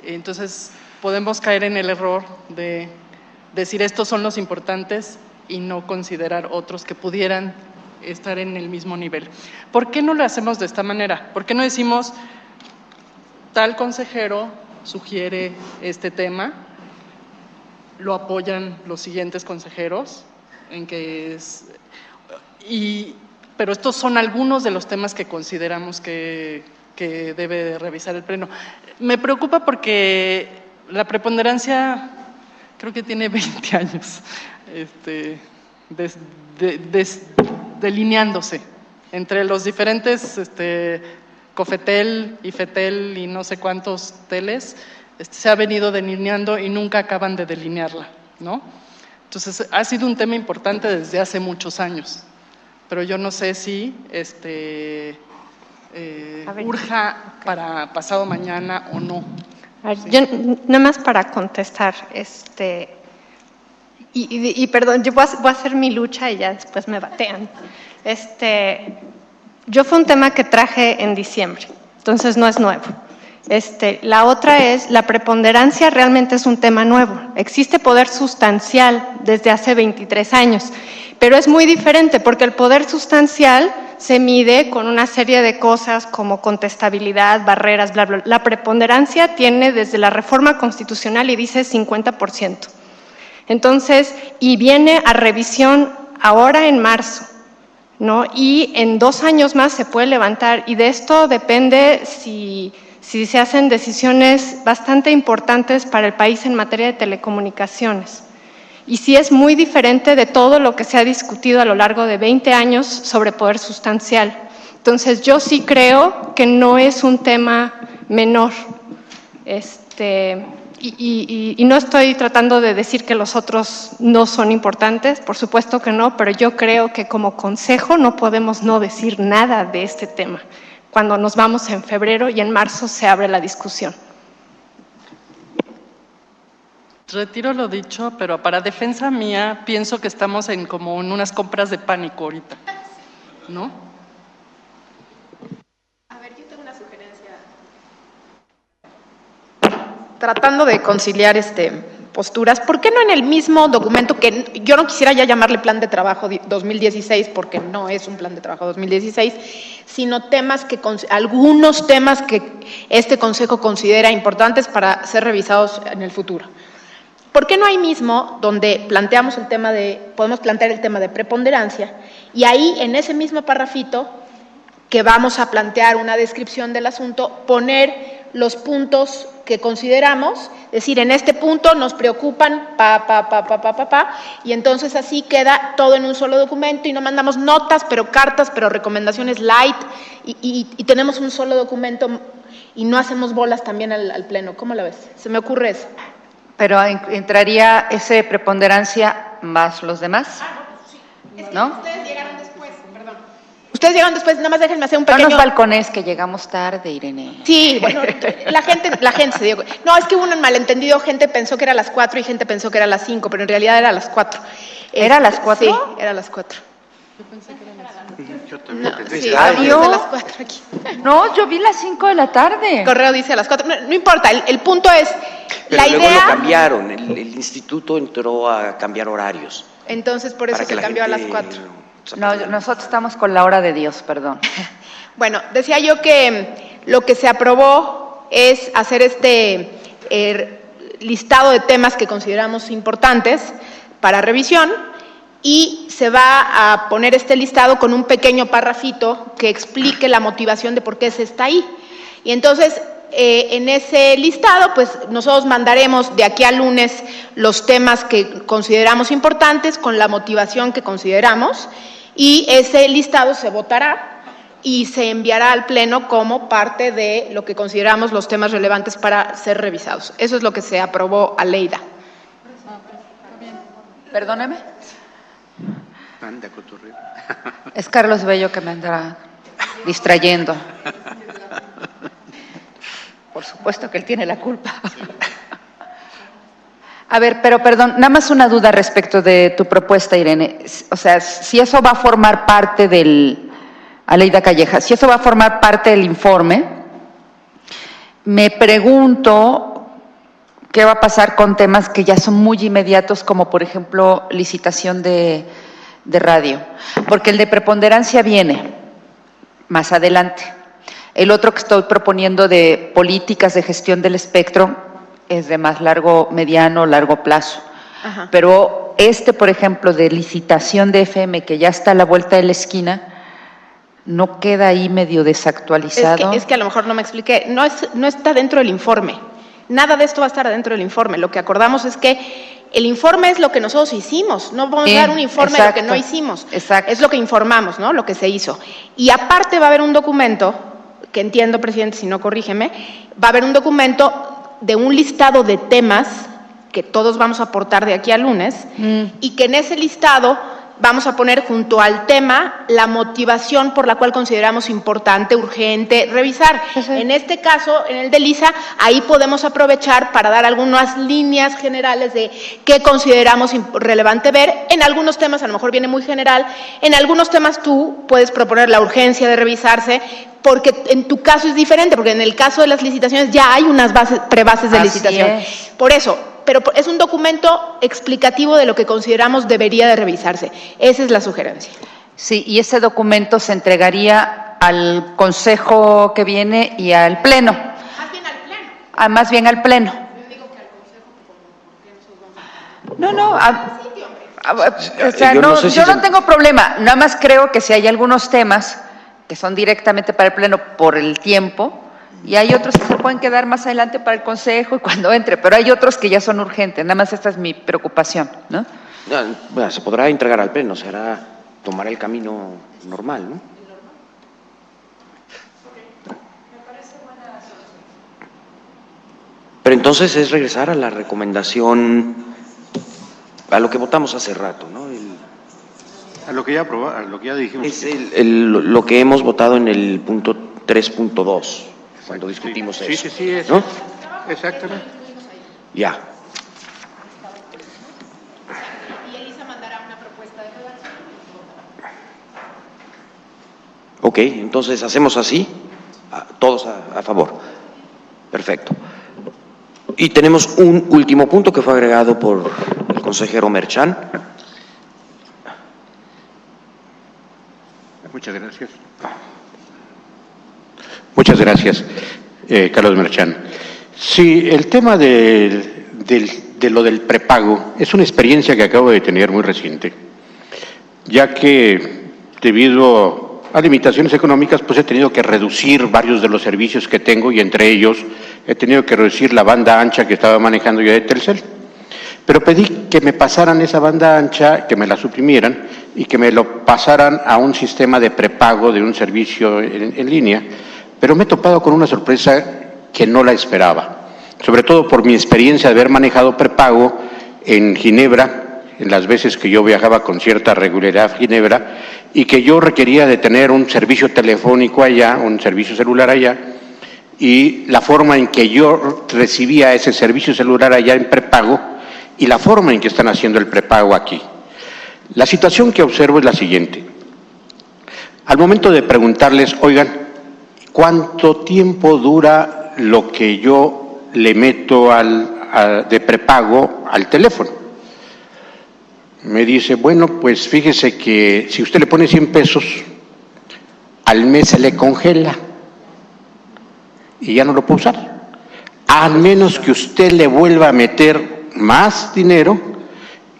Entonces, podemos caer en el error de decir estos son los importantes y no considerar otros que pudieran estar en el mismo nivel. ¿Por qué no lo hacemos de esta manera? ¿Por qué no decimos tal consejero sugiere este tema, lo apoyan los siguientes consejeros, pero estos son algunos de los temas que consideramos que debe revisar el Pleno? Me preocupa porque la preponderancia creo que tiene 20 años delineándose entre los diferentes COFETEL y FETEL y no sé cuántos teles, se ha venido delineando y nunca acaban de delinearla, ¿no? Entonces, ha sido un tema importante desde hace muchos años, pero yo no sé si urja para pasado mañana o no. A ver, yo nada más para contestar, y perdón, yo voy a hacer mi lucha y ya después me batean. Yo fue un tema que traje en diciembre, entonces no es nuevo. La otra es, la preponderancia realmente es un tema nuevo. Existe poder sustancial desde hace 23 años, pero es muy diferente porque el poder sustancial se mide con una serie de cosas como contestabilidad, barreras, bla, bla, bla. La preponderancia tiene desde la reforma constitucional y dice 50%. Entonces, y viene a revisión ahora en marzo, ¿no? Y en 2 años más se puede levantar, y de esto depende si se hacen decisiones bastante importantes para el país en materia de telecomunicaciones. Y sí es muy diferente de todo lo que se ha discutido a lo largo de 20 años sobre poder sustancial. Entonces, yo sí creo que no es un tema menor. Y no estoy tratando de decir que los otros no son importantes, por supuesto que no, pero yo creo que como consejo no podemos no decir nada de este tema cuando nos vamos en febrero y en marzo se abre la discusión. Retiro lo dicho, pero para defensa mía pienso que estamos como en unas compras de pánico ahorita, ¿no? A ver, yo tengo una sugerencia. Tratando de conciliar posturas, ¿por qué no en el mismo documento, que yo no quisiera ya llamarle plan de trabajo 2016, porque no es un plan de trabajo 2016, sino algunos temas que este Consejo considera importantes para ser revisados en el futuro? ¿Por qué no ahí mismo, donde podemos plantear el tema de preponderancia, y ahí en ese mismo parrafito que vamos a plantear una descripción del asunto, poner los puntos que consideramos, decir, en este punto nos preocupan, y entonces así queda todo en un solo documento y no mandamos notas, pero cartas, pero recomendaciones light, y tenemos un solo documento y no hacemos bolas también al Pleno. ¿Cómo la ves? Se me ocurre eso. Pero entraría ese preponderancia más los demás, ¿no? Ustedes llegaron después, perdón. Ustedes llegaron después, nada más déjenme hacer un pequeño... No nos balcones que llegamos tarde, Irene. Sí, bueno, la gente se dio... No, es que hubo un malentendido, gente pensó que era a las 4 y gente pensó que era a las 5, pero en realidad era a las 4. ¿Era a las 4? Sí, era a las 4. Yo pensé que era las 5. Yo también pensé. Sí, desde las 4 aquí. No, yo vi las 5 de la tarde. El correo dice a las 4. No importa, el punto es... Pero la luego idea... lo cambiaron, el instituto entró a cambiar horarios. Entonces, por eso se cambió a las 4. No, nosotros estamos con la hora de Dios, perdón. Bueno, decía yo que lo que se aprobó es hacer listado de temas que consideramos importantes para revisión, y se va a poner este listado con un pequeño parrafito que explique la motivación de por qué se está ahí. Y entonces, en ese listado, pues nosotros mandaremos de aquí al lunes los temas que consideramos importantes con la motivación que consideramos, y ese listado se votará y se enviará al Pleno como parte de lo que consideramos los temas relevantes para ser revisados. Eso es lo que se aprobó, Aleida. Perdóneme. Anda, cotorreo. Es Carlos Bello que me andará distrayendo. Por supuesto que él tiene la culpa. A ver, pero perdón, nada más una duda respecto de tu propuesta, Irene. O sea, si eso va a formar parte Aleida Calleja, si eso va a formar parte del informe, me pregunto qué va a pasar con temas que ya son muy inmediatos, como por ejemplo licitación de radio, porque el de preponderancia viene más adelante. El otro que estoy proponiendo de políticas de gestión del espectro es de más largo plazo. Ajá. Pero por ejemplo, de licitación de FM, que ya está a la vuelta de la esquina, ¿no queda ahí medio desactualizado? Es que a lo mejor no me expliqué. No está dentro del informe. Nada de esto va a estar dentro del informe. Lo que acordamos es que el informe es lo que nosotros hicimos. No vamos a dar un informe de lo que no hicimos. Exacto. Es lo que informamos, ¿no? Lo que se hizo. Y aparte va a haber un documento, que entiendo, presidente, si no corrígeme, va a haber un documento de un listado de temas que todos vamos a aportar de aquí al lunes, y que en ese listado vamos a poner junto al tema la motivación por la cual consideramos importante, urgente, revisar. En este caso, en el de Elisa, ahí podemos aprovechar para dar algunas líneas generales de qué consideramos relevante ver. En algunos temas a lo mejor viene muy general, en algunos temas tú puedes proponer la urgencia de revisarse, porque en tu caso es diferente, porque en el caso de las licitaciones ya hay unas prebases de licitación. Por eso, pero es un documento explicativo de lo que consideramos debería de revisarse. Esa es la sugerencia. Sí, y ese documento se entregaría al Consejo que viene y al Pleno. Más bien al Pleno. Más bien al Pleno. Yo digo que al Consejo, ¿por qué nosotros vamos a... yo no tengo problema, nada más creo que si hay algunos temas que son directamente para el Pleno por el tiempo, y hay otros que se pueden quedar más adelante para el Consejo y cuando entre, pero hay otros que ya son urgentes, nada más esta es mi preocupación, ¿no? Bueno, se podrá entregar al Pleno, será tomar el camino normal, ¿no? Pero entonces es regresar a la recomendación, a lo que votamos hace rato, ¿no? A lo que ya aprobamos, a lo que ya dijimos. Es lo que hemos votado en el punto 3.2, cuando discutimos eso. Sí, ¿no? Exactamente. Ya. Y Elisa mandará una propuesta de redacción. Ok, entonces hacemos así, todos a favor. Perfecto. Y tenemos un último punto que fue agregado por el consejero Merchán. Muchas gracias. Muchas gracias, Carlos Merchán. Sí, el tema de lo del prepago es una experiencia que acabo de tener muy reciente, ya que debido a limitaciones económicas, pues he tenido que reducir varios de los servicios que tengo y entre ellos he tenido que reducir la banda ancha que estaba manejando yo de Telcel. Pero pedí que me pasaran esa banda ancha, que me la suprimieran y que me lo pasaran a un sistema de prepago de un servicio en línea. Pero me he topado con una sorpresa que no la esperaba, sobre todo por mi experiencia de haber manejado prepago en Ginebra, en las veces que yo viajaba con cierta regularidad a Ginebra, y que yo requería de tener un servicio telefónico allá, un servicio celular allá, y la forma en que yo recibía ese servicio celular allá en prepago y la forma en que están haciendo el prepago aquí. La situación que observo es la siguiente. Al momento de preguntarles, oigan, ¿cuánto tiempo dura lo que yo le meto de prepago al teléfono? Me dice, bueno, pues fíjese que si usted le pone 100 pesos, al mes se le congela y ya no lo puede usar. A menos que usted le vuelva a meter más dinero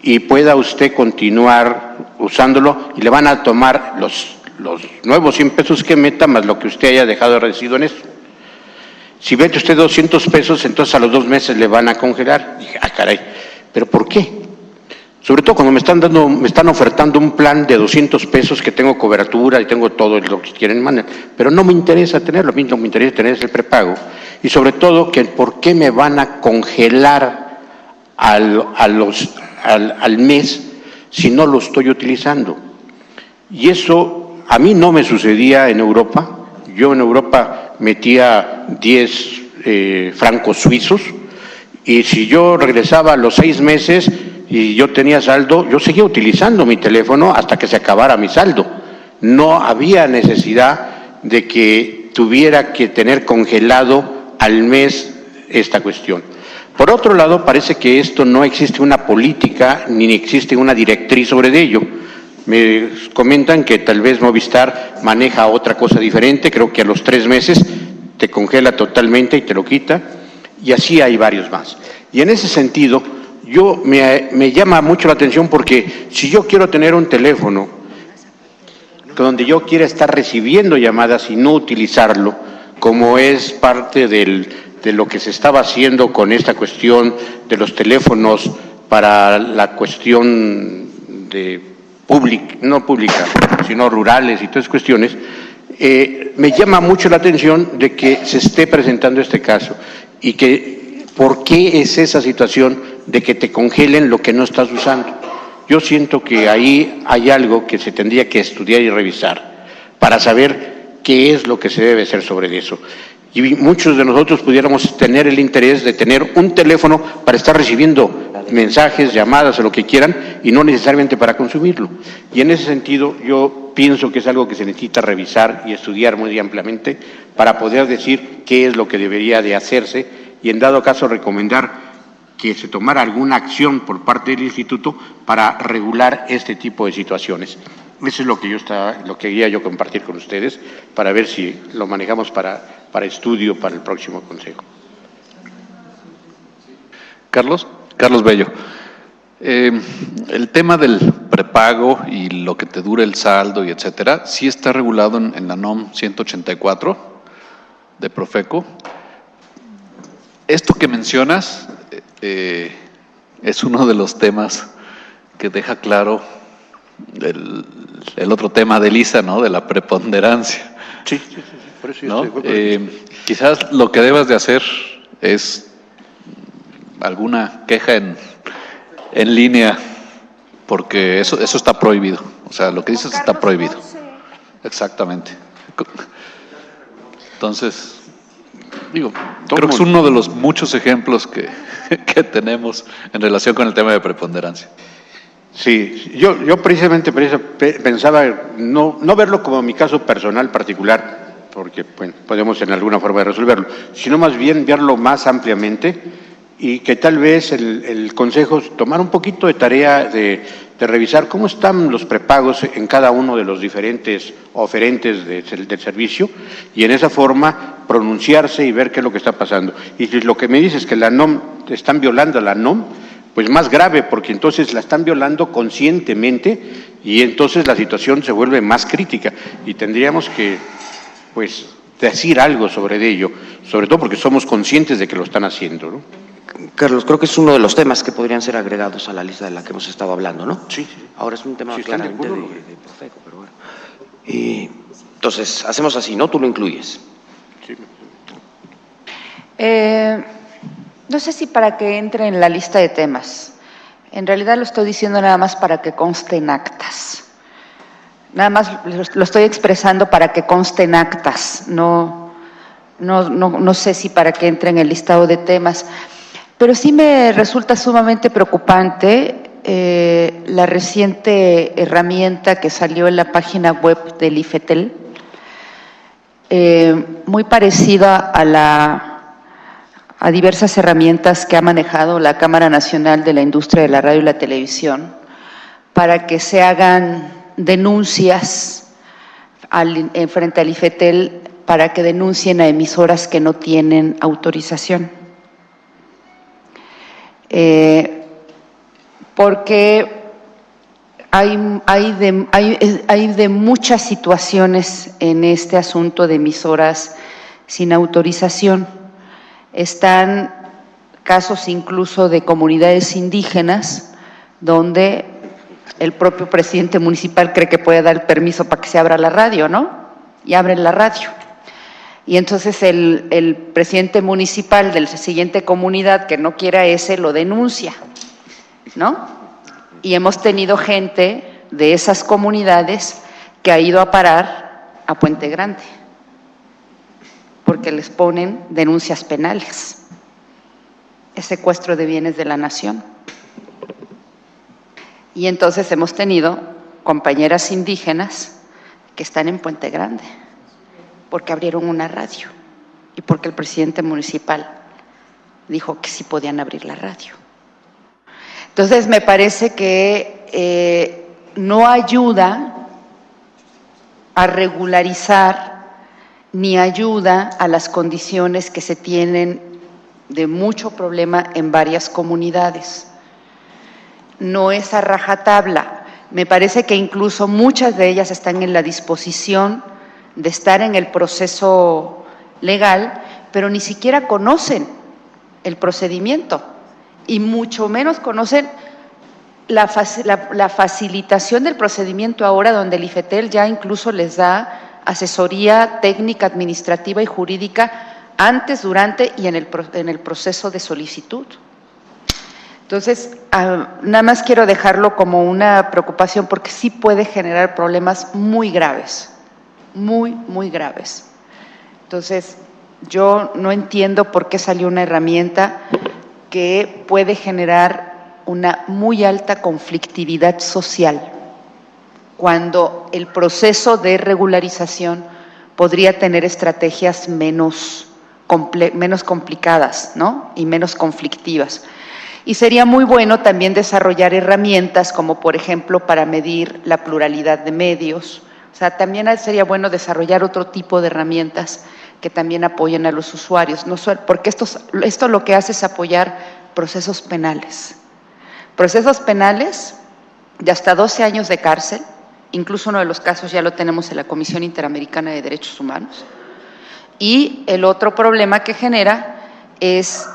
y pueda usted continuar usándolo y le van a tomar los nuevos 100 pesos que meta más lo que usted haya dejado de residuo en eso. Si mete usted 200 pesos, entonces a los 2 meses le van a congelar. Dije, caray, ¿pero por qué? Sobre todo cuando me están ofertando un plan de 200 pesos que tengo cobertura y tengo todo lo que quieren mandar, pero no me interesa tenerlo, a mí no me interesa tener ese prepago. Y sobre todo, que ¿por qué me van a congelar al mes si no lo estoy utilizando? Y eso a mí no me sucedía en Europa. Yo en Europa metía 10 francos suizos y si yo regresaba a los 6 meses y yo tenía saldo, yo seguía utilizando mi teléfono hasta que se acabara mi saldo. No había necesidad de que tuviera que tener congelado al mes esta cuestión. Por otro lado, parece que esto no existe una política ni existe una directriz sobre ello. Me comentan que tal vez Movistar maneja otra cosa diferente, creo que a los 3 meses te congela totalmente y te lo quita, y así hay varios más. Y en ese sentido, me llama mucho la atención porque si yo quiero tener un teléfono donde yo quiera estar recibiendo llamadas y no utilizarlo, como es parte de lo que se estaba haciendo con esta cuestión de los teléfonos para la cuestión de no pública, sino rurales y todas esas cuestiones, me llama mucho la atención de que se esté presentando este caso y que ¿por qué es esa situación de que te congelen lo que no estás usando? Yo siento que ahí hay algo que se tendría que estudiar y revisar para saber qué es lo que se debe hacer sobre eso. Y muchos de nosotros pudiéramos tener el interés de tener un teléfono para estar recibiendo mensajes, llamadas o lo que quieran, y no necesariamente para consumirlo. Y en ese sentido yo pienso que es algo que se necesita revisar y estudiar muy ampliamente para poder decir qué es lo que debería de hacerse y en dado caso recomendar que se tomara alguna acción por parte del Instituto para regular este tipo de situaciones. Eso es lo que quería yo compartir con ustedes para ver si lo manejamos para estudio para el próximo Consejo. Carlos Bello. El tema del prepago y lo que te dura el saldo y etcétera, sí está regulado en la NOM 184 de Profeco. Esto que mencionas es uno de los temas que deja claro el otro tema de Elisa, ¿no? De la preponderancia. Sí, por eso ¿no? Quizás lo que debas de hacer es alguna queja en línea, porque eso está prohibido. O sea, lo que dices está prohibido. Exactamente. Entonces, creo que es uno de los muchos ejemplos que tenemos en relación con el tema de preponderancia. Sí, yo precisamente pensaba no verlo como mi caso personal particular, porque bueno, podemos en alguna forma de resolverlo, sino más bien verlo más ampliamente y que tal vez el Consejo tomara un poquito de tarea de revisar cómo están los prepagos en cada uno de los diferentes oferentes del servicio y en esa forma pronunciarse y ver qué es lo que está pasando. Y si lo que me dices es que la NOM, están violando la NOM, pues más grave, porque entonces la están violando conscientemente y entonces la situación se vuelve más crítica y tendríamos que, pues, decir algo sobre ello, sobre todo porque somos conscientes de que lo están haciendo, ¿no? Carlos, creo que es uno de los temas que podrían ser agregados a la lista de la que hemos estado hablando, ¿no? Sí. Ahora es un tema Sí, claramente de Profeco, pero bueno. Entonces, hacemos así, ¿no? Tú lo incluyes. Sí. No sé si para que entre en la lista de temas. En realidad lo estoy diciendo nada más para que conste en actas. Nada más lo estoy expresando para que conste en actas. No sé si para que entre en el listado de temas. Pero sí me resulta sumamente preocupante la reciente herramienta que salió en la página web del IFETEL, muy parecida a diversas herramientas que ha manejado la Cámara Nacional de la Industria de la Radio y la Televisión para que se hagan denuncias frente al IFETEL para que denuncien a emisoras que no tienen autorización. Porque hay de muchas situaciones en este asunto de emisoras sin autorización. Están casos incluso de comunidades indígenas donde el propio presidente municipal cree que puede dar el permiso para que se abra la radio, ¿no? Y abren la radio. Y entonces el presidente municipal de la siguiente comunidad que no quiera ese lo denuncia, ¿no? Y hemos tenido gente de esas comunidades que ha ido a parar a Puente Grande, porque les ponen denuncias penales, es secuestro de bienes de la nación. Y entonces hemos tenido compañeras indígenas que están en Puente Grande, porque abrieron una radio y porque el presidente municipal dijo que sí podían abrir la radio. Entonces me parece que no ayuda a regularizar ni ayuda a las condiciones que se tienen de mucho problema en varias comunidades. No es a rajatabla. Me parece que incluso muchas de ellas están en la disposición de estar en el proceso legal, pero ni siquiera conocen el procedimiento y mucho menos conocen la facilitación del procedimiento ahora, donde el IFETEL ya incluso les da asesoría técnica, administrativa y jurídica antes, durante y en el proceso de solicitud. Entonces, nada más quiero dejarlo como una preocupación porque sí puede generar problemas muy graves, muy, muy graves. Entonces, yo no entiendo por qué salió una herramienta que puede generar una muy alta conflictividad social, cuando el proceso de regularización podría tener estrategias menos complicadas, ¿no? Y menos conflictivas. Y sería muy bueno también desarrollar herramientas como, por ejemplo, para medir la pluralidad de medios. O sea, también sería bueno desarrollar otro tipo de herramientas que también apoyen a los usuarios, no solo, porque esto lo que hace es apoyar procesos penales. Procesos penales de hasta 12 años de cárcel, incluso uno de los casos ya lo tenemos en la Comisión Interamericana de Derechos Humanos. Y el otro problema que genera es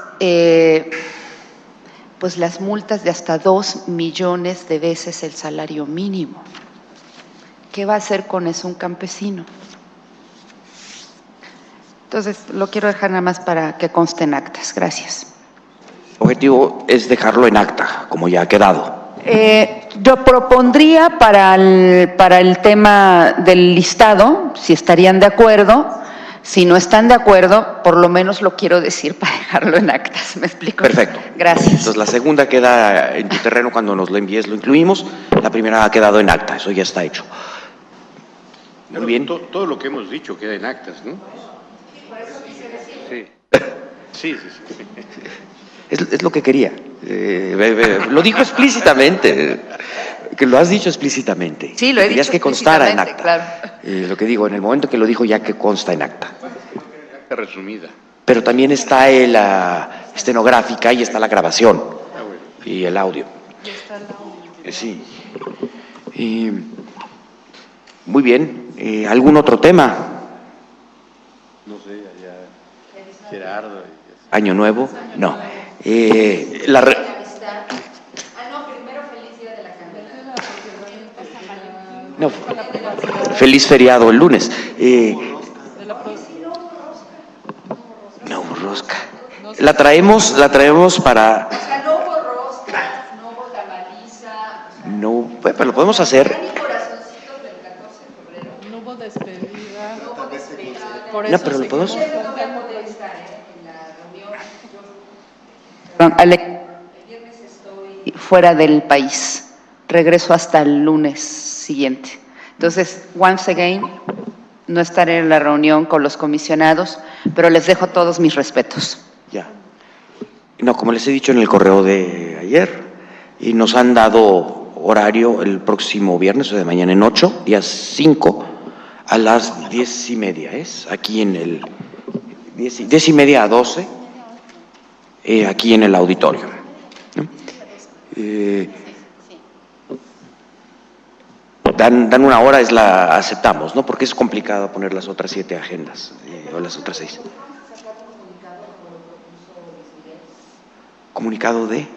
pues las multas de hasta 2 millones de veces el salario mínimo. ¿Qué va a hacer con eso un campesino? Entonces, lo quiero dejar nada más para que conste en actas. Gracias. El objetivo es dejarlo en acta, como ya ha quedado. Yo propondría para el tema del listado, si estarían de acuerdo. Si no están de acuerdo, por lo menos lo quiero decir para dejarlo en actas. ¿Me explico? Perfecto. Gracias. Entonces, la segunda queda en tu terreno cuando nos lo envíes, lo incluimos. La primera ha quedado en acta, eso ya está hecho. Muy bien. Todo lo que hemos dicho queda en actas, ¿no? Sí. Sí. Es lo que quería. Lo dijo explícitamente, que lo has dicho explícitamente. Sí, lo he Querías dicho que constara en explícitamente, acta. claro. Lo que digo, en el momento que lo dijo ya que consta en acta. Resumida. Pero también está la estenográfica y está la grabación y el audio. Sí. Muy bien. ¿Algún otro tema? No sé, allá Gerardo. ¿Año nuevo? No. No, feliz feriado el lunes. No hubo rosca. La traemos para. No hubo roscas, no hubo tamaliza. No, pero lo podemos hacer. No hubo despedida. No, pero lo podemos. El viernes estoy fuera del país, regreso hasta el lunes siguiente. Entonces, once again, no estaré en la reunión con los comisionados, pero les dejo todos mis respetos. Ya. No, como les he dicho en el correo de ayer, y nos han dado horario el próximo viernes, o de mañana en 8, día 5, a las 10:30, ¿es? Aquí en el 10:30 a 12. Aquí en el auditorio, ¿no? Dan una hora, la aceptamos, ¿no? Porque es complicado poner las otras 7 agendas, o las otras 6. ¿Comunicado de?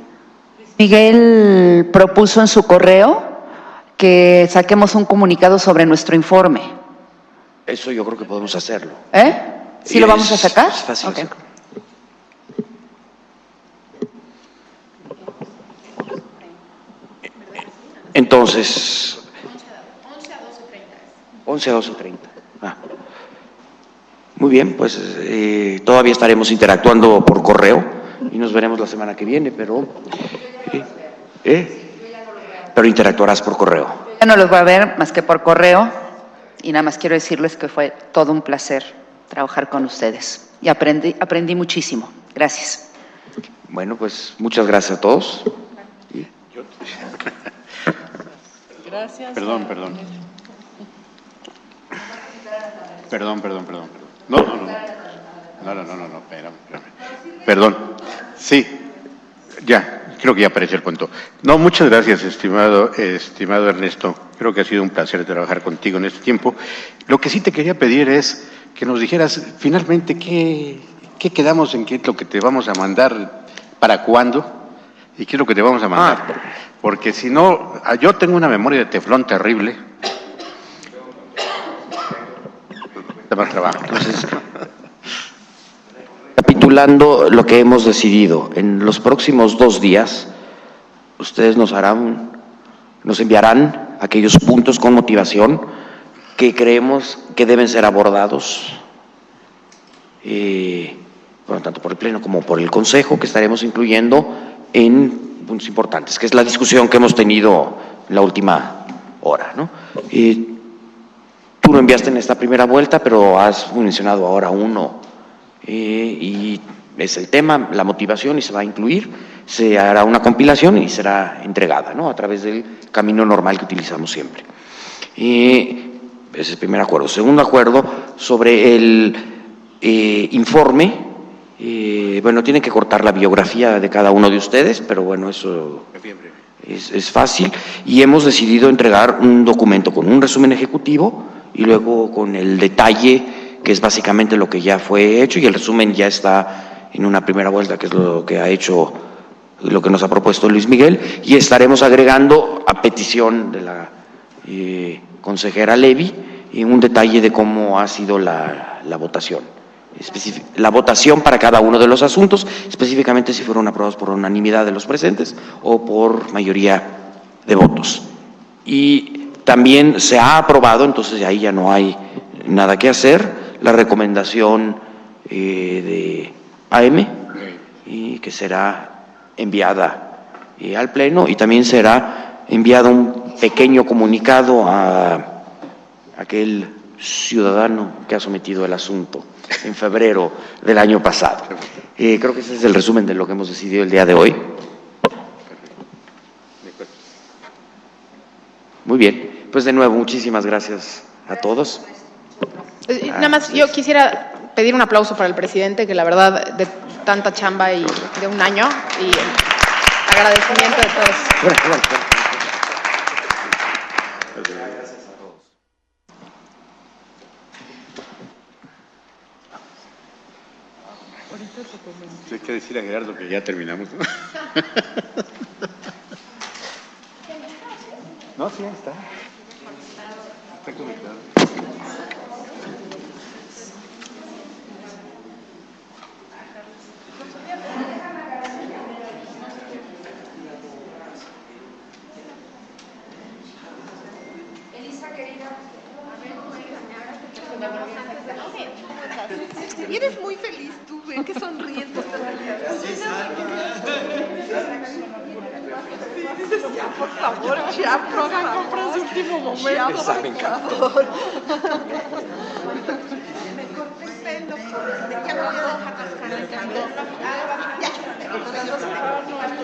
Miguel propuso en su correo que saquemos un comunicado sobre nuestro informe. Eso yo creo que podemos hacerlo. ¿Sí lo vamos a sacar? Es fácil. Okay. Entonces, 11 a 12:30. Muy bien, pues todavía estaremos interactuando por correo y nos veremos la semana que viene, pero interactuarás por correo. Ya no los voy a ver más que por correo y nada más quiero decirles que fue todo un placer trabajar con ustedes y aprendí muchísimo. Gracias. Bueno, pues muchas gracias a todos. Gracias. Perdón. No, espérame. Perdón. Sí, ya, creo que ya apareció el punto. No, muchas gracias, estimado Ernesto. Creo que ha sido un placer trabajar contigo en este tiempo. Lo que sí te quería pedir es que nos dijeras finalmente qué quedamos en qué es lo que te vamos a mandar, para cuándo y qué es lo que te vamos a mandar. Porque si no, yo tengo una memoria de teflón terrible. Más trabajo. Entonces, recapitulando lo que hemos decidido, en los próximos 2 días ustedes nos enviarán aquellos puntos con motivación que creemos que deben ser abordados, bueno, tanto por el Pleno como por el Consejo, que estaremos incluyendo en puntos importantes, que es la discusión que hemos tenido en la última hora, ¿no? Tú lo enviaste en esta primera vuelta, pero has mencionado ahora uno, y es el tema, la motivación, y se va a incluir, se hará una compilación y será entregada, ¿no?, a través del camino normal que utilizamos siempre. Ese es el primer acuerdo. Segundo acuerdo, sobre el informe, bueno, tienen que cortar la biografía de cada uno de ustedes, pero bueno, eso es fácil, y hemos decidido entregar un documento con un resumen ejecutivo y luego con el detalle, que es básicamente lo que ya fue hecho, y el resumen ya está en una primera vuelta, que es lo que ha hecho, lo que nos ha propuesto Luis Miguel, y estaremos agregando, a petición de la consejera Levy, un detalle de cómo ha sido la votación. La votación para cada uno de los asuntos, específicamente si fueron aprobados por unanimidad de los presentes o por mayoría de votos. Y también se ha aprobado, entonces ahí ya no hay nada que hacer, la recomendación de AM, y que será enviada al Pleno, y también será enviado un pequeño comunicado a aquel ciudadano que ha sometido el asunto en febrero del año pasado. Creo que ese es el resumen de lo que hemos decidido el día de hoy. Muy bien, pues de nuevo, muchísimas gracias a todos. Nada más, yo quisiera pedir un aplauso para el presidente, que la verdad, de tanta chamba y de un año, y agradecimiento de todos. Hay que decir a Gerardo que ya terminamos, ¿no? No, sí, ahí está. Está conectado. Elisa, querida, y eres muy feliz tú, ven que sonríes. Ya, por favor, ya, por favor. Compras de último momento. Ya, por favor. Me corté el pelo. Ya no voy a dejar las caras.